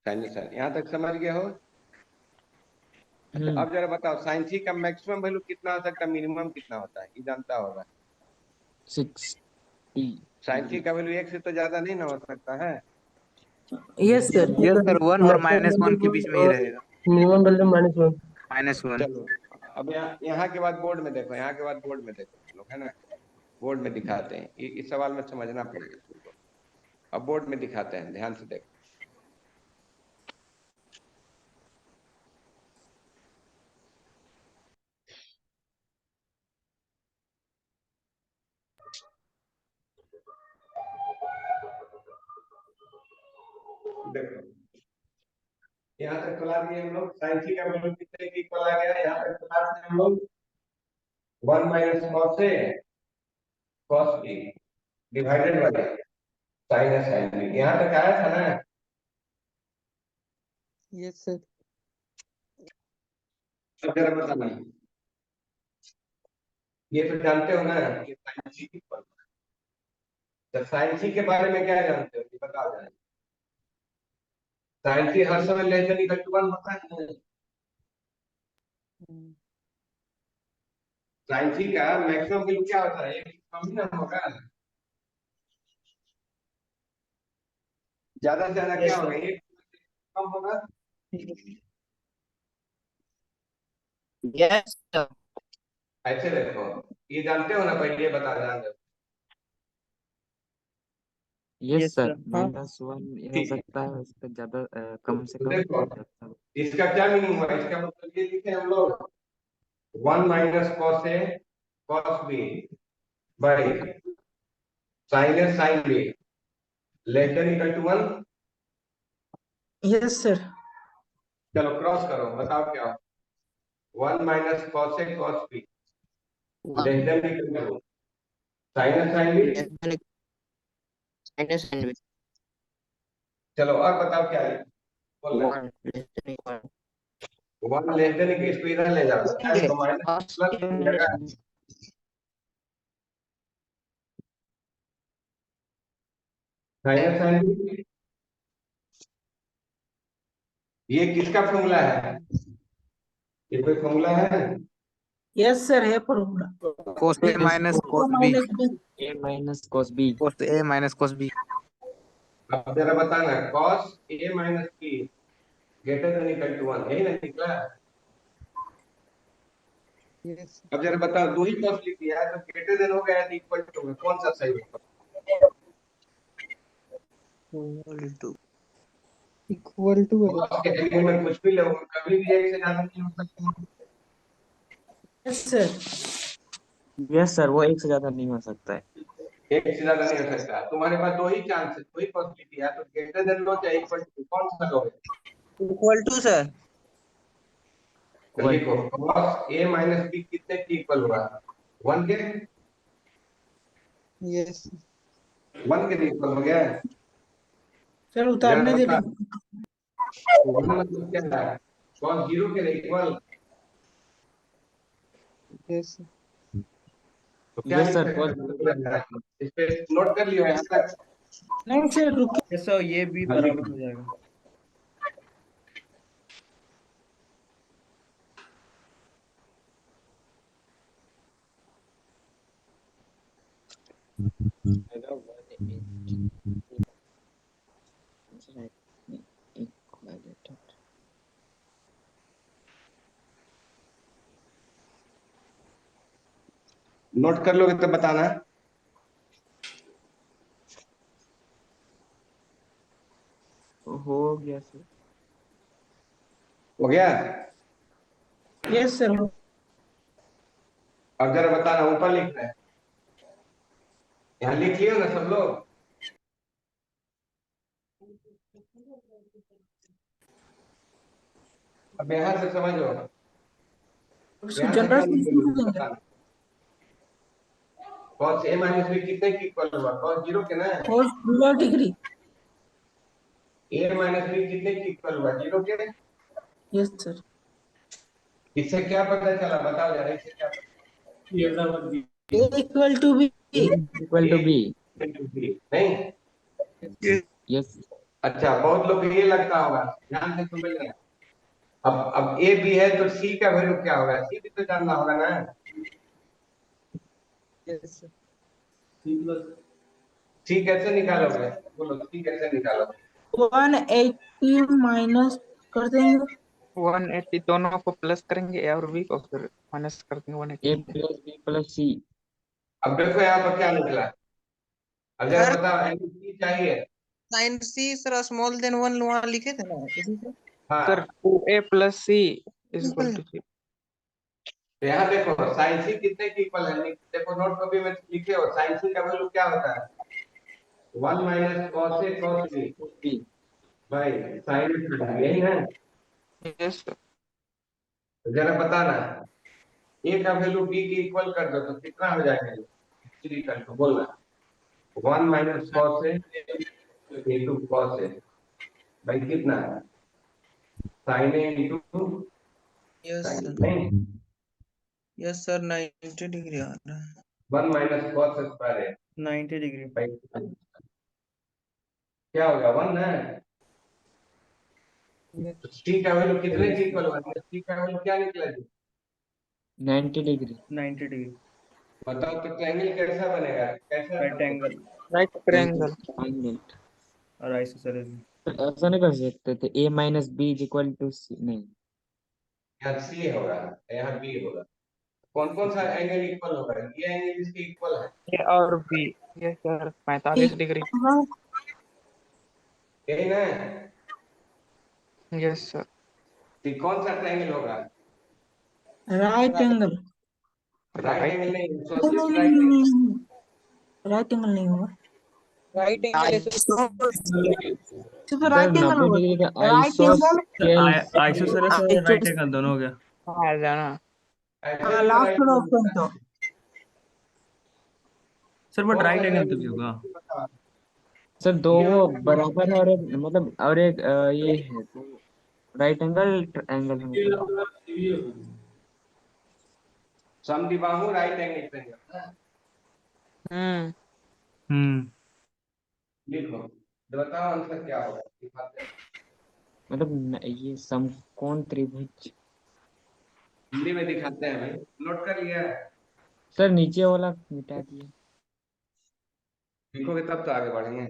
Sine sine, यहाँ तक समझ गए हो? अच्छा, अब जरा बताओ साइन सी का मैक्सिमम वैल्यू कितना हो सकता है, मिनिमम कितना होता है, ये जानता होगा? 60। साइन सी का वैल्यू एक से तो ज्यादा नहीं ना हो सकता है। Yes sir. यस सर, 1 और -1 के बीच में ही रहेगा। Minimum value -1। -1। चलो, अब यहाँ के बाद बोर्ड में देखो, यहाँ के बाद बोर्ड में देखो तुम लोग, है ना, बोर्ड में दिखाते हैं, इस सवाल में समझना पड़ेगा तुमको। अब बोर्ड में दिखाते हैं, ध्यान से देखो। देखो यहाँ तक चला दिए हम लोग, साइन सी का वैल्यू कितने की इक्वल आ गया, यहाँ तक चला दिए हम लोग 1 minus cos A cos B divided by sine A sine B, यहाँ तक आया था ना। Yes sir. अब जरा बताना, ये तो जानते हो ना कि साइन सी इक्वल, तो साइन सी के बारे में क्या जानते हो, ये बताओ जरा। साइन सी हर समय लेस देन इक्वल टू 1 होता है। साइन सी का मैक्सिमम वैल्यू क्या होता है, एक कम ही ना होगा, ज्यादा से ज्यादा क्या होगा, एक कम होगा। Yes sir. ऐसे देखो, ये जानते हो ना, पहले ये बता जान दो। Yes yes sir, sir. हाँ। -1 ये हो ठीक है, सकता है, उसका ज्यादा कम से तो कम देखो ज्यादा। इसका क्या मीनिंग हुआ, इसका मतलब ये लिखे हम लोग 1 minus cos A cos B by sine A sine B less than equal to 1। Yes sir. चलो क्रॉस करो, बताओ क्या हो, 1 minus cos A cos B less than equal to sine A sine B. चलो और बताओ क्या है, बोलना। 1 लेस देन के इसको इधर ले जाओ, तो माइनस प्लस हो जाएगा। साइन ए साइन बी, ये किसका फॉर्मूला है, ये कोई फॉर्मूला है? यस सर, है formula. Cos a minus cos b. Minus b. A minus cos b. Cos a minus cos b. अब जरा बताना, cos a minus b greater than equal to 1, यही ना निकला। यस अब जरा बताओ, दो ही cos लिख दिया है, तो ग्रेटर देन हो गया तो इक्वल टू में कौन सा सही होगा? Equal to. cos के एंगल में कुछ भी लो, कभी भी एक से ज्यादा नहीं हो सकता। Yes sir. यस सर, वो एक से ज्यादा नहीं हो सकता है। एक से ज्यादा नहीं हो सकता। तुम्हारे पास दो ही चांस है, दो ही पॉसिबिलिटी है, तो ग्रेटर देन लो चाहे इक्वल टू, कौन सा लो? Equal to sir. तो लिखो cos a माइनस बी कितने की इक्वल हुआ? 1 के, यस 1 के इक्वल हो गया। सर उतारने दे बता, दो। 1 मतलब क्या है? cos 0 के इक्वल। यस तो क्या यस लिख सर, सकते हैं? इस पे नोट कर लियो यहाँ तक। नहीं सर रुकिए। सर ये भी हाँ, बराबर लिखो। हो जाएगा। नोट कर लोगे तो बताना। हो गया सर। हो गया? Yes sir. अब जरा बताना, ऊपर लिख रहे हैं, यहाँ लिख लियो ना सब लोग। अब यहाँ से समझो, उसको यहाँ से जनरल क्या से लिखोगे देंगे। बताना। cos a माइनस बी कितने की इक्वल हुआ? cos 0 के ना। और 0 डिग्री। a माइनस बी कितने की इक्वल हुआ? 0 के। Yes sir. इससे क्या पता चला, बताओ जरा, इससे क्या पता? A equal to b. Equal to b. नहीं? यस। अच्छा, बहुत लोग को ये लगता होगा, ध्यान से समझ रहे हैं। अब ए बी है तो सी का वैल्यू क्या होगा? सी भी तो जानना होगा ना। यस सी कैसे निकालोगे? बोलो, सी कैसे निकालोगे? 180 माइनस कर देंगे। 180 दोनों को प्लस करेंगे ए और बी को, फिर माइनस कर देंगे ए 180। प्लस बी प्लस सी। अब देखो यहाँ पर क्या निकला। अब जरा सर बताओ, एंगल सी चाहिए। साइन सी सर स्मॉल देन 1 वहां लिखे थे ना, इसी से सर हाँ, 2a plus C is equal to 3। तो यहाँ देखो साइन सी कितने की इक्वल है? देखो नोट कॉपी में लिखे हो, साइन सी का वैल्यू क्या होता है? 1 minus cos A cos B B. भाई, साइन यही है। Yes sir. तो जरा बताना, ए का वैल्यू बी के इक्वल कर दो तो कितना हो जाएगा? 3 कर दो, बोलना। 1 minus cos A into cos A, भाई कितना है? साइन ए इंटू यस साइन, सर। नहीं? यस सर 90 डिग्री आ रहा है। 1 माइनस कॉस स्क्वायर है 90 डिग्री। भाई, क्या होगा? 1 है। तो सी का वैल्यू कितने की इक्वल होगा? सी का वैल्यू क्या निकला जी? 90 डिग्री। 90 डिग्री। बताओ तो ट्रायंगल कैसा बनेगा? कैसा right angle right triangle. Triangle. और आइसोसेलेस भी। ऐसा नहीं कर सकते थे a minus b is equal to c? नहीं। यहाँ सी होगा, यहाँ बी होगा। कौन कौन सा एंगल इक्वल होगा? ये एंगल इसके इक्वल है, ए और बी। Yes sir 45 degree. हाँ, यही ना? Yes sir. तो कौन सा ट्रायंगल होगा? Right angle. Right right angle नहीं, नहीं एसोसिएट नहीं राइट नहीं एंगल। नहीं, राइट एंगल नहीं होगा। राइट एंगल सिर्फ सर राइट एंगल 90 होगा। डिग्री का राइट एंगल। आइसोसेल्स। आइसोसेलेस और राइट एंगल दोनों हो गया। हाँ जाना। ऐसे हाँ भी तो लास्ट राइट वाला एंगल ऑप्शन होता तो। है। सर बट कौन सा राइट एंगल तो भी ट्रायंगल होगा। बताओ? सर दो ये वो वाला बराबर है और एक मतलब और एक ये है तो राइट एंगल एंगल होगा। समद्विबाहु राइट एंगल ट्रायंगल। हम्म। हम्म। लिखो, तो बताओ आंसर क्या होगा, दिखाते हैं। मतलब ये समकोण त्रिभुज। हिंदी में दिखाते हैं भाई, नोट कर लिया? सर नीचे वाला मिटा दिए। लिखोगे तब तो आगे बढ़ेंगे।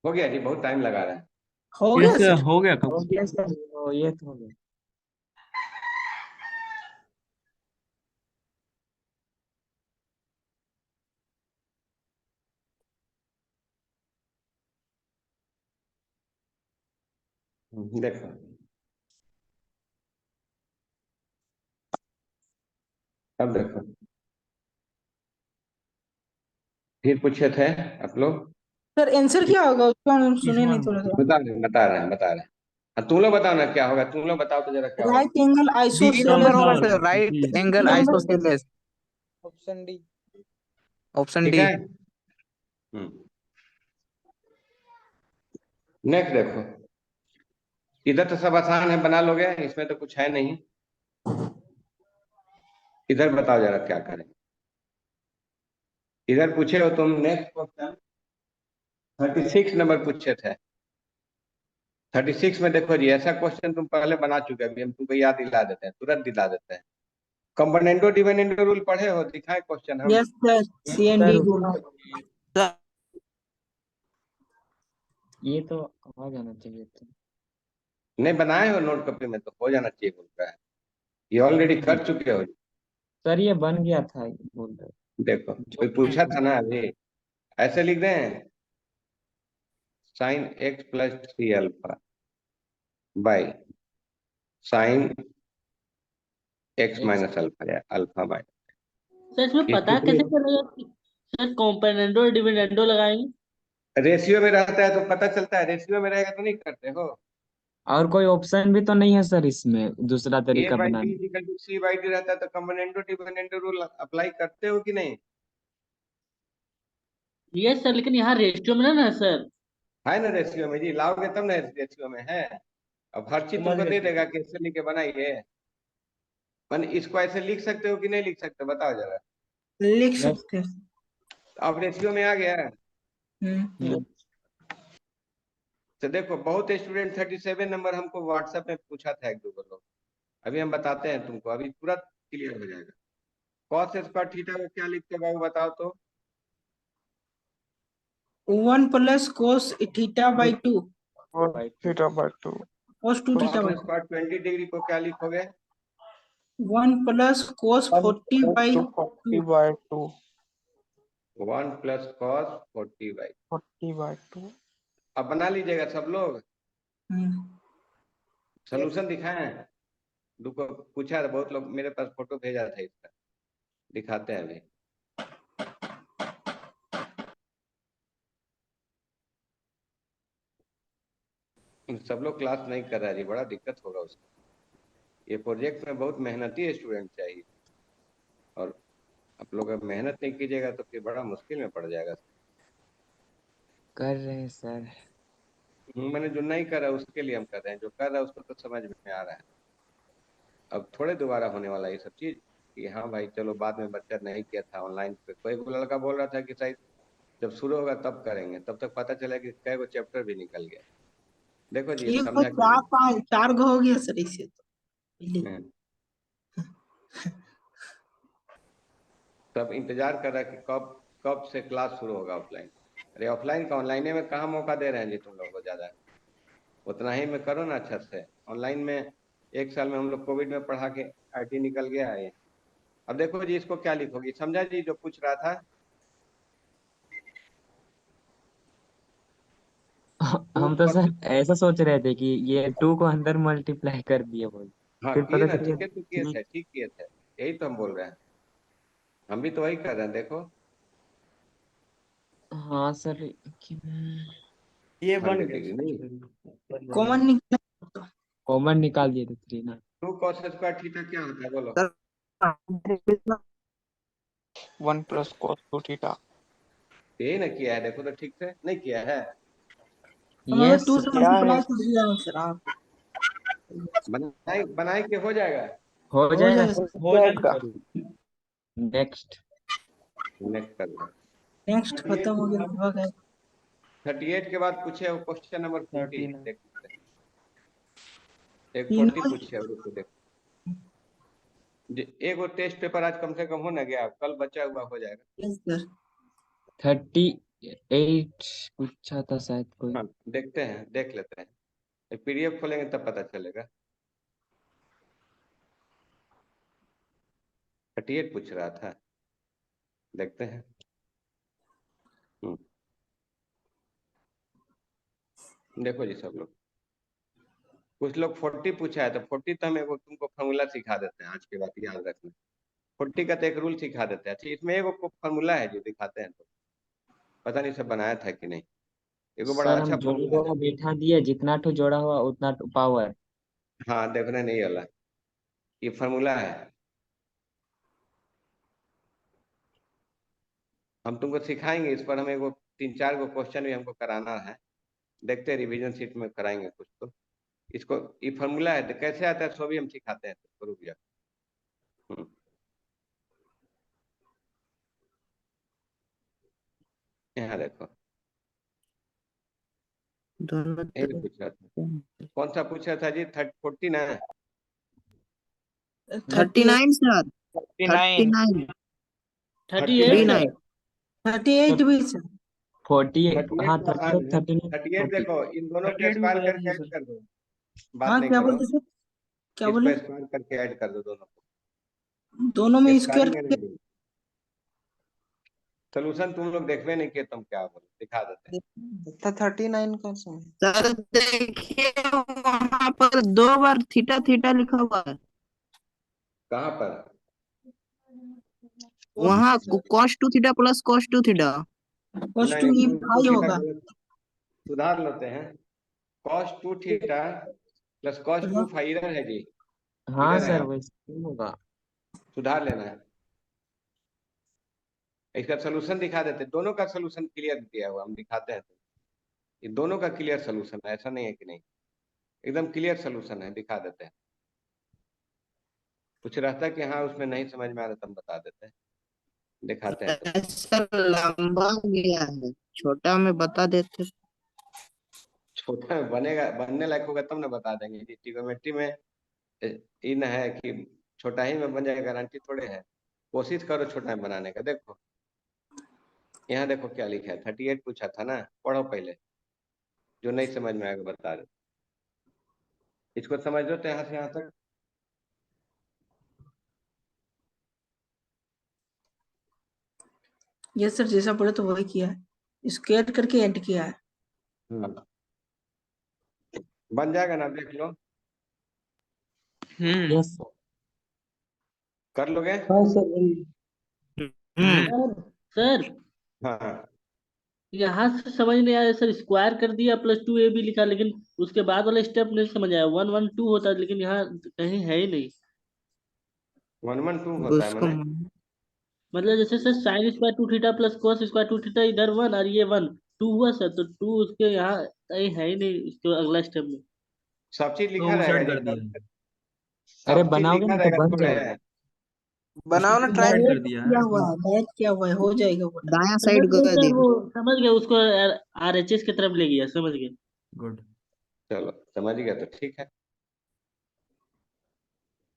हो गया जी, बहुत टाइम लगा रहा है। हो यस गया सर सर। हो गया हो कब। गया सर। ये तो हो गया। देखो अब देखो फिर पूछे थे आप लोग। सर आंसर क्या होगा उसका, हम इस सुने नहीं वन थोड़ा सा। बता रहे हैं। हाँ, तुम लोग बताओ ना क्या होगा, तुम लोग बताओ तो जरा क्या होगा। Right angle d number isosceles. होगा सर सर, राइट जी angle d number. Isosceles. Option d. Option ठीक डी। है। नेक्स्ट देखो, इधर तो सब आसान है, बना लोगे, इसमें तो कुछ है नहीं। इधर बताओ जरा क्या करें। इधर पूछे हो तुम, नेक्स्ट क्वेश्चन 36 नंबर पूछे थे। 36 में देखो जी, ऐसा क्वेश्चन तुम पहले बना चुके, अभी हम तुमको याद दिला देते हैं, तुरंत दिला देते हैं। कंपोनेंटो डिविडेंडो रूल पढ़े हो, दिखाए क्वेश्चन हम। Yes sir, C N D rule. ये तो आ जाना चाहिए था। नहीं बनाए हो नोट कॉपी में तो हो जाना चाहिए बोल रहा है, ये ऑलरेडी कर चुके हो। सर ये बन गया था, ये बोल रहे। देखो कोई पूछा था ना अभी, ऐसे लिख दें, sine x plus 3 alpha by sine x minus alpha, या अल्फा बाई। सर इसमें पता कैसे चलेगा कि सर कॉम्पोनेंटो और डिविडेंडो लगाएंगे? रेशियो में रहता है तो पता चलता है, रेशियो में रहेगा तो नहीं करते हो। और कोई ऑप्शन भी तो नहीं है सर इसमें, दूसरा ए तरीका बाई बी बनाने? Equal to C by D रहता है तो कंपोनेंटो डिविडेंडो रूल अप्लाई करते हो कि नहीं? यस सर, लेकिन यहाँ रेशियो में ना सर। है ना रेशियो में जी, लाओगे तब ना रेशियो में है। अब हर चीज समझ तुमको गए दे सर। देगा कि ऐसे लिख के बनाइए। मन इसको ऐसे लिख सकते हो कि नहीं लिख सकते, बताओ जरा। लिख यस। सकते हैं। अब रेशियो में आ गया है। हम्म। तो देखो बहुत स्टूडेंट 37 नंबर हमको व्हाट्सएप में पूछा था, एक दो लोग, अभी हम बताते हैं तुमको, अभी पूरा क्लियर हो जाएगा। कॉस स्क्वायर थीटा को क्या लिखते हो बाबू, बताओ तो। 1 plus cos theta by 2। Theta by 2। Cos 2 theta cos by square 20 degree को क्या लिखोगे? 1 plus cos 40 by 2। 40 by 2। 1 plus cos 40 by. 40 by 2। अब बना लीजिएगा सब लोग, हम्म। सोल्यूशन दिखाएं। रुको, पूछा था बहुत लोग, मेरे पास फोटो भेजा था इसका, दिखाते हैं अभी। सब लोग क्लास नहीं कर रहा है जी, बड़ा दिक्कत होगा उसको। ये प्रोजेक्ट में बहुत मेहनती स्टूडेंट चाहिए, और आप लोग अगर मेहनत नहीं कीजिएगा तो फिर बड़ा मुश्किल में पड़ जाएगा। कर रहे हैं सर। मैंने जो नहीं करा उसके लिए हम कर रहे हैं, जो कर रहा है उसको तो समझ में आ रहा है। अब थोड़े दोबारा होने वाला है ये सब चीज, कि हाँ भाई चलो बाद में बच्चा नहीं किया था ऑनलाइन पे, कोई लड़का बोल रहा था कि शायद जब शुरू होगा तब करेंगे, तब तक पता चला कि कई गो चैप्टर भी निकल गया। देखो जी, एक को समझा कि चार नहीं? 4 गो हो गया सर इसे तो पहले। हम्म। सब इंतजार कर रहा है कि कब कब से क्लास शुरू होगा ऑफलाइन। अरे ऑफलाइन का ऑनलाइन में कहाँ मौका दे रहे हैं जी तुम लोग को ज्यादा, उतना ही में करो ना अच्छा से। ऑनलाइन में एक साल में हम लोग कोविड में पढ़ा के आईटी निकल गया है। अब देखो जी, इसको क्या लिखोगी, समझा जी जो पूछ रहा था। हम तो सर ऐसा सोच रहे थे कि ये 2 को अंदर मल्टीप्लाई कर दिए बोल, हाँ फिर किए पता ना, चल ठीक है तो किए गया। थे, ठीक किए थे, यही तो हम बोल रहे हैं। हम भी तो वही कर रहे हैं, देखो हाँ सर, लेकिन ये बन 100 डिग्री नहीं। गया। कॉमन निकला। कॉमन निकाल दिए थे 3 ना। 2 cos स्क्वायर थीटा क्या होता है बोलो? Sir 1 plus cos 2 theta. यही ना किया है, देखो तो ठीक से नहीं किया है। तो मतलब यस 2 से सर, क्या है? मल्टीप्लाई कर दिया है सर आप। बनाए बनाए के हो जाएगा। हो हो जाएगा जाएगा सर। सर। हो जाएगा। नेक्स्ट। नेक्स्ट कर लो। नेक्स्ट खत्म हो गया लगभग है। 38 के बाद पूछे क्वेश्चन नंबर 40, 39। देख एक 40 तीनों। पूछे, और उसको देखो एक वो टेस्ट पेपर आज कम से कम हो ना गया, कल बचा हुआ हो जाएगा। Yes sir. 38 पूछा था शायद कोई। हाँ देखते हैं, देख लेते हैं, पीडीएफ खोलेंगे तब पता चलेगा। 38 पूछ रहा था, देखते हैं। देखो जी सब लोग, कुछ लोग 40 पूछा है, तो 40 तो हम एगो तुमको फॉर्मूला सिखा देते हैं, आज के बाद याद रखना। 40 का तो एक रूल सिखा देते हैं। अच्छा, इसमें एगो फॉर्मूला है जो दिखाते हैं, तो पता नहीं सब बनाया था कि नहीं। एगो बड़ा सर हम अच्छा फॉर्मूला है। जोड़ा बैठा दिए, जितना ठो जोड़ा हुआ उतना पावर। हाँ, देखना नहीं वाला, ये फॉर्मूला है। हम तुमको सिखाएंगे, इस पर हम एगो 3-4 गो क्वेश्चन भी हमको कराना है। देखते हैं रिवीजन सीट में कराएंगे कुछ तो। इसको, ये फॉर्मूला है, तो कैसे आता है सो भी हम सिखाते हैं, तो रुक जाओ। हम्म, यहाँ देखो, दोनों ये भी पूछ रहा था। कौन सा पूछ रहा था जी? 40 ना? 39 सर, 39 39 38 39 सर। 39 38 भी सर। 48, 38 हाँ तो आसान 38, है। 39, 38 40। देखो, इन दोनों को 38 भी स्क्वायर बता करके दीजिए ऐड सर। कर दो। बात हाँ नहीं क्या करो, बोले सर, क्या इसको बोले? स्क्वायर करके ऐड कर दो दोनों दोनों को, में स्क्वायरिंग स्क्वायर में नहीं दो। सोल्यूशन तुम लोग देखबे नहीं किए, तुम क्या बोलो, दिखा देते हैं। था 39 का समय। सर देखिए वहां पर 2 बार थीटा थीटा लिखा हुआ है। कहाँ पर? वहाँ cos 2 theta plus cos 2 theta. cos नहीं 2 नहीं, ये टू भाई थीटा होगा गलत, सुधार लेते हैं। cos 2 थीटा प्लस cos 2 मतलब। फाइ इधर है जी, हाँ इधर है, सर हम वैसे ही होगा। सुधार लेना है। इसका सोल्यूशन दिखा देते हैं। दोनों का सोल्यूशन क्लियर दिया हुआ हम दिखाते हैं। ये दोनों का क्लियर सोल्यूशन है, ऐसा नहीं है कि नहीं, एकदम क्लियर सोल्यूशन है, दिखा देते हैं। कुछ रहता है कि हाँ उसमें नहीं समझ में आ रहा, तो हम बता देते हैं, दिखाते हैं तुमको। सर लंबा गया है, छोटा में बता देते। छोटा में बनेगा, बनने लायक होगा तब ना बता देंगे जी। ट्रिग्नोमेट्री में इन है कि छोटा ही में बन जाएगा, गारंटी थोड़े है। कोशिश करो छोटा में बनाने का। देखो यहाँ देखो क्या लिखा है, 38 पूछा था ना, पढ़ो पहले, जो नहीं समझ में आएगा बता दो। इसको समझ लो तो यहाँ से यहाँ तक। ये सर जैसा पढ़े तो वही किया है, स्क्वायर करके ऐड किया है। बन जाएगा ना, देख लो, यस सर। कर लोगे? हाँ सर। सर हाँ, यहाँ से समझ नहीं आया सर, स्क्वायर कर दिया प्लस 2ab लिखा, लेकिन उसके बाद वाला स्टेप नहीं समझ आया। 1 1 2 होता है, लेकिन यहाँ कहीं है ही नहीं। 1 1 2 होता है उसको मैंने। मतलब जैसे sir sine square 2 theta plus cos square 2 theta, इधर 1 और ये 1 2 हुआ सर, तो 2 उसके यहाँ कहीं है ही नहीं इसके अगला स्टेप में। सब चीज तो लिखा उस रहेगा ऐड जी, कर दिया है। अरे सब चीज बनाओगे लिखा ना तो रहेगा बन थोड़े जाएगा। है। बनाओ ना, उसको ट्राई ऐड कर डायरेक्ट दिया किया है। हुआ है, डायरेक्ट किया हुआ है, हो जाएगा वो। दाया समझ साइड गए कर सर, दिया। वो समझ गए उसको, RHS की तरफ ले गया, समझ गए। गुड। चलो समझ गया तो ठीक है।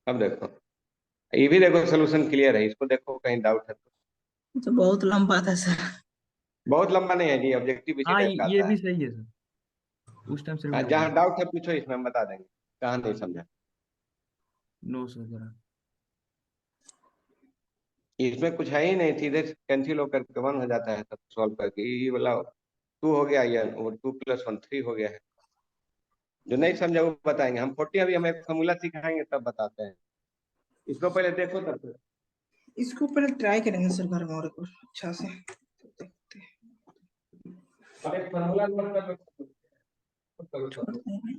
अब देखो, ये भी देखो सोल्यूशन क्लियर है, इसको देखो कहीं डाउट है तो। तो बहुत लंबा था सर। बहुत लंबा नहीं है जी, ऑब्जेक्टिव इसी हाँ टाइप का ये आता भी है। सही है सर, उस टाइम से भी जहाँ होगा। डाउट है पूछो, इसमें हम बता देंगे कहाँ नहीं समझा। नो सर जरा। इसमें कुछ है ही नहीं, सीधे कैंसिल होकर के 1 हो जाता है सब सॉल्व करके। ये वाला 2 हो गया, ये 2 + 1 3 हो गया है। जो नहीं समझा वो बताएंगे हम। 40 अभी हम एक फॉर्मूला सिखाएंगे तब बताते हैं, इसको पहले देखो तब फिर। इसको पहले ट्राई करेंगे सर घर में और कुछ अच्छा से। अब एक फॉर्मूला नोट कर लो, छोड़ते हैं।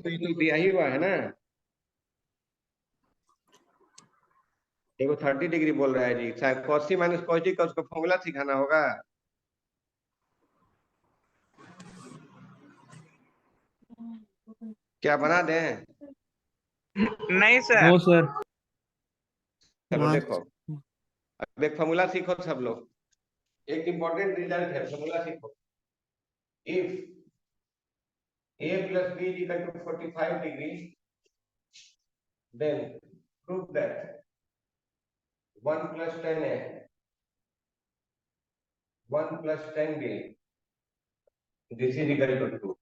तो ये तो दिया ही हुआ है ना। देखो 30 डिग्री बोल रहा है जी, शायद cos c - cos d का उसको फॉर्मूला सिखाना होगा। क्या बना दें? नहीं सर। No sir. चलो वन देखो, अब एक फॉर्मूला सीखो सब लोग। एक इंपॉर्टेंट रिजल्ट है, फॉर्मूला सीखो। If a + b = 45 degree, then prove that 1 + 10a 1 + 10b this is equal to 2।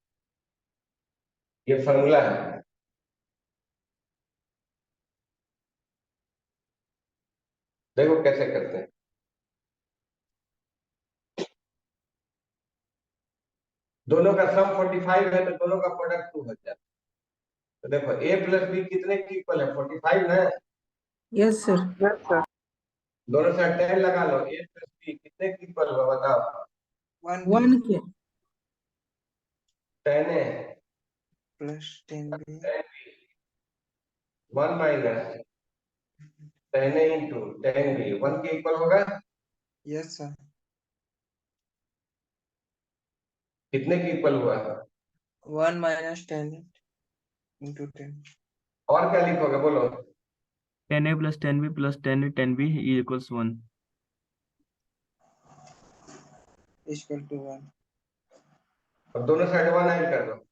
ये फॉर्मूला है। देखो कैसे करते हैं। दोनों का सम 45 है तो दोनों का प्रोडक्ट 2 हो जाता है। तो देखो a प्लस बी कितने की इक्वल है 45 ना। Yes sir. दोनों साइड 10 लगा लो, a प्लस बी कितने की इक्वल होगा बताओ। 1 के 10 a plus 10b 1 minus 10 a into 10b 1 के इक्वल होगा। यस सर कितने की इक्वल हुआ। 1 माइनस 10 इंटू 10 और क्या लिखोगे बोलो। 10a plus 10b plus 10b equals 1। Equal to 1। अब दोनों साइड 1 ऐड कर दो।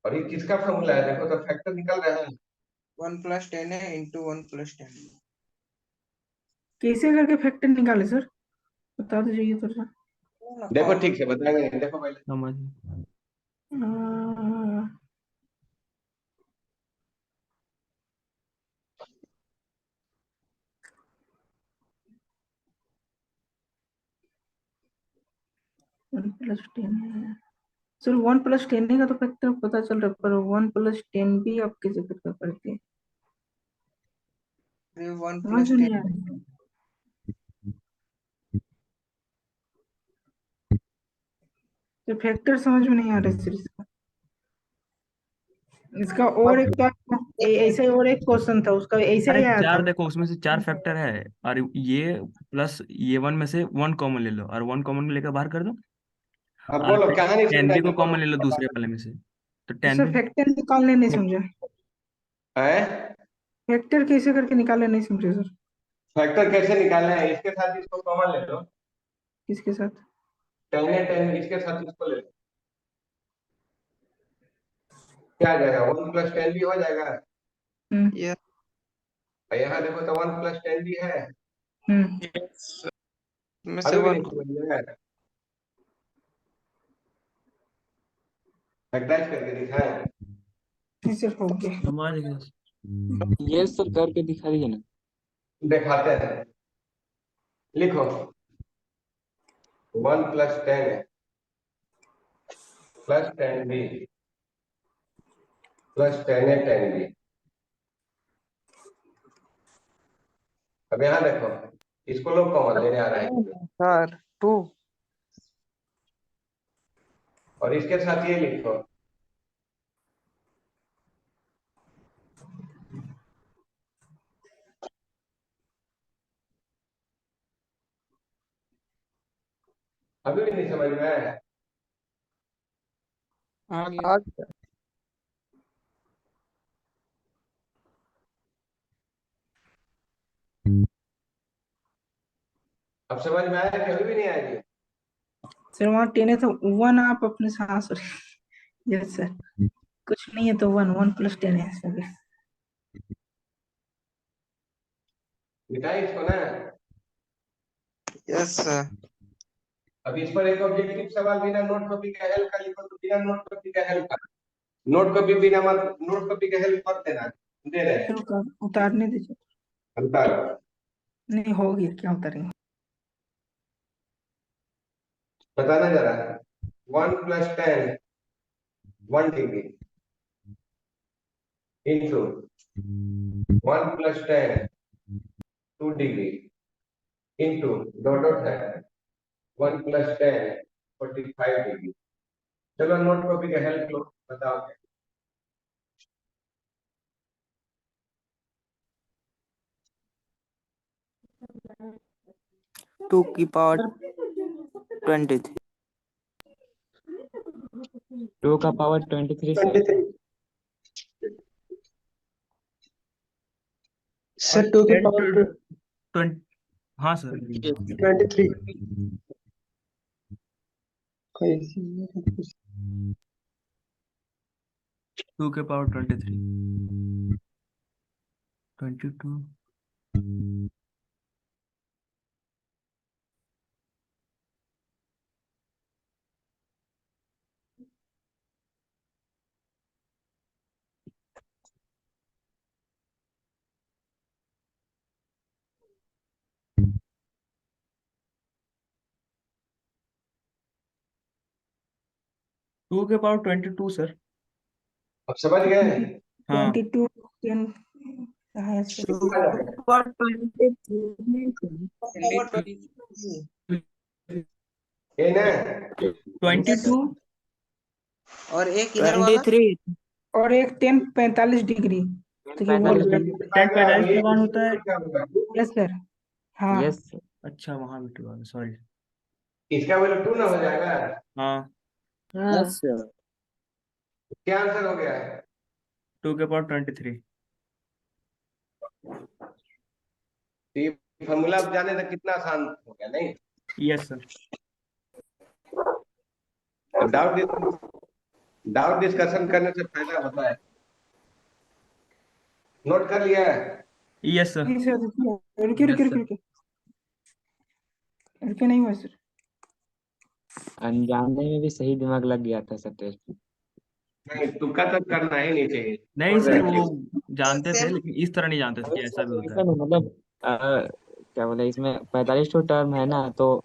और ये किसका फॉर्मूला है देखो तो फैक्टर निकल रहा है। 1 प्लस 10 है इंटू 1 प्लस 10। कैसे करके फैक्टर निकाले सर, बता दीजिए थोड़ा सा। देखो ठीक से बताएंगे, देखो पहले। समझ। अह, 1 + 10 है सर। 1 + 10 का तो फैक्टर पता चल रहा है, पर 1 + 10 भी आप कैसे फैक्टर करते हैं, 1 समझ प्लस में 10 नहीं आ रहा है। तो फैक्टर समझ में नहीं आ रहा है सर इसका। इसका और एक ऐसे और एक क्वेश्चन था उसका ऐसे अरे ही आया था। चार देखो, उसमें से 4 फैक्टर है, और ये प्लस ये 1 में से 1 कॉमन ले लो, और 1 कॉमन लेकर बाहर कर दो, अब और बोलो फिर कहानी 10b को समझाइए बोलो। कॉमन ले लो दूसरे वाले में से, तो तो सर 10b। फैक्टर निकालने नहीं समझा, है फैक्टर कैसे करके निकालने नहीं समझे सर। फैक्टर कैसे निकालना है, इसके साथ इसको कॉमन ले लो। किसके साथ। 10 है 10 इसके साथ इसको ले लो, क्या आ जाएगा 1 + 10 भी हो जाएगा। हम्म यस और यहाँ देखो तो 1 + 10 भी है। हम्म में से अभी भी 1 नहीं समझ में आया। फैक्टराइज करके दिखाएं। जी सर हो गया। समझ गया। यस सर, करके दिखा दीजिए ना। दिखाते हैं, लिखो 1 + 10 + 10b + 10 a 10b। अब यहाँ देखो इसको लोग कॉमन लेने आ रहा है सर 2 और इसके साथ ये लिखो अभी भी नहीं समझ में आया। आ गया। आ अब समझ में आया कि अभी भी नहीं आएगी। सर वहाँ 10 है तो 1 आप अपने साथ सॉरी यस सर, कुछ नहीं है तो 1 + 10 है सर। लिखाई इसको ना। यस सर अब इस पर एक ऑब्जेक्टिव सवाल बिना नोट कॉपी का हेल्प का लिखो तो बिना नोट कॉपी का हेल्प का। नोट कॉपी बिना नोट कॉपी का हेल्प मत देना, दे रहे हैं। सर उतारने दीजिए। अंतर नहीं हो गया, क्या उतारेंगे। बताना जरा। 1 + 10 1 degree into 1 + 10 2 degree into dot dot है 1 + 10 45 डिग्री। चलो नोट कॉपी का हेल्प लो, बताओ। 2 की पावर 23 2 का पावर 23 सर। 23 सर 2 की पावर 20। हाँ सर। 23 टू के पावर 23 22। 2 के पावर 22 सर। अब समझ गए? हाँ 22 10 है सर। ये ना 22 और एक इधर वाला 23 और एक 10 45 डिग्री तो ये वो 10 पे वन होता है। Yes sir. हाँ यस सर। अच्छा वहां भी 2 सॉरी। इसका वैल्यू 2 ना हो जाएगा? हाँ हाँ क्या आंसर हो गया है? 2 के पावर 23। तो ये फॉर्मूला आप जाने तो कितना आसान हो गया नहीं? Yes sir. डाउट डिस्कशन करने से फायदा होता है। नोट कर लिया है? Yes sir. नहीं सर रुकिए रुकिए रुकिए रुकिए रुकिए नहीं हुआ सर। अनजाने में भी सही दिमाग लग गया था सर टेस्ट। नहीं, तुक्का तो करना ही नहीं चाहिए। नहीं सर वो जानते थे लेकिन इस तरह नहीं जानते थे कि ऐसा भी होता ऐसा है। नहीं मतलब क्या बोले इसमें 45 तो टर्म है ना, तो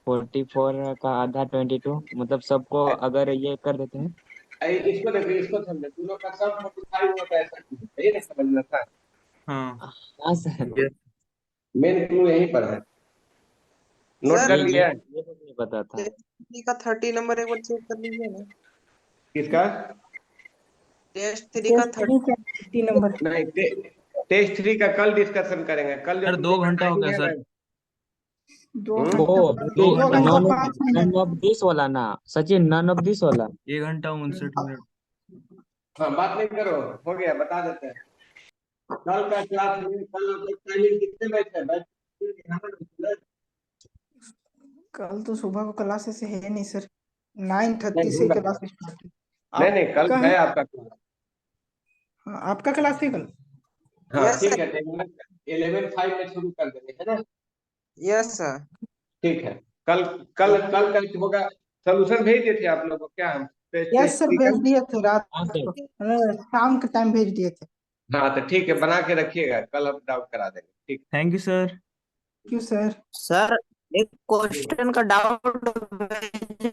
44 का आधा 22 मतलब सबको अगर ये कर देते हैं। इसको देखिए, इसको समझे, दोनों का सब 45 होता है, ऐसा क्यों होता है? ये नहीं समझना था। हाँ हाँ सर। मेन क्लू यहीं पर है। नोट सर, कर ये लिया? ये तो नहीं पता था। का 30 नंबर एक बार चेक कर लीजिए ना। किसका? टेस्ट 3 का 30 नंबर नहीं, टेस्ट 3 का कल डिस्कशन करेंगे। कल जो सर 2 घंटा हो गया है सर। ना, 2 वो घंटा 2 2 घंटा घंटा non 5 minute. None of this वाला ना सचिन, नॉन ऑफ दिस वाला। 1 घंटा 59 मिनट। हाँ बात नहीं करो, हो गया, बता देते हैं। कल का क्लास में कल टाइमिंग कितने बजे है? कल तो सुबह को क्लासेस है नहीं सर। 9:30 से होगा। क्लास स्टार्ट है। नहीं नहीं, कल आपका है है? आपका क्लास। हाँ, आपका क्लास है कल? हाँ यस ठीक सर। है, 11:05 में शुरू कर देंगे, है ना? Yes sir. ठीक है। कल कल कल का होगा। सोल्यूशन भेज दिए थे आप लोगों को क्या हम? यस सर भेज दिए थे रात हाँ सर। को शाम के टाइम भेज दिए थे। हाँ तो ठीक है, बना के रखिएगा, कल हम डाउट करा देंगे। ठीक। Thank you sir. क्यों सर? सर एक क्वेश्चन का डाउट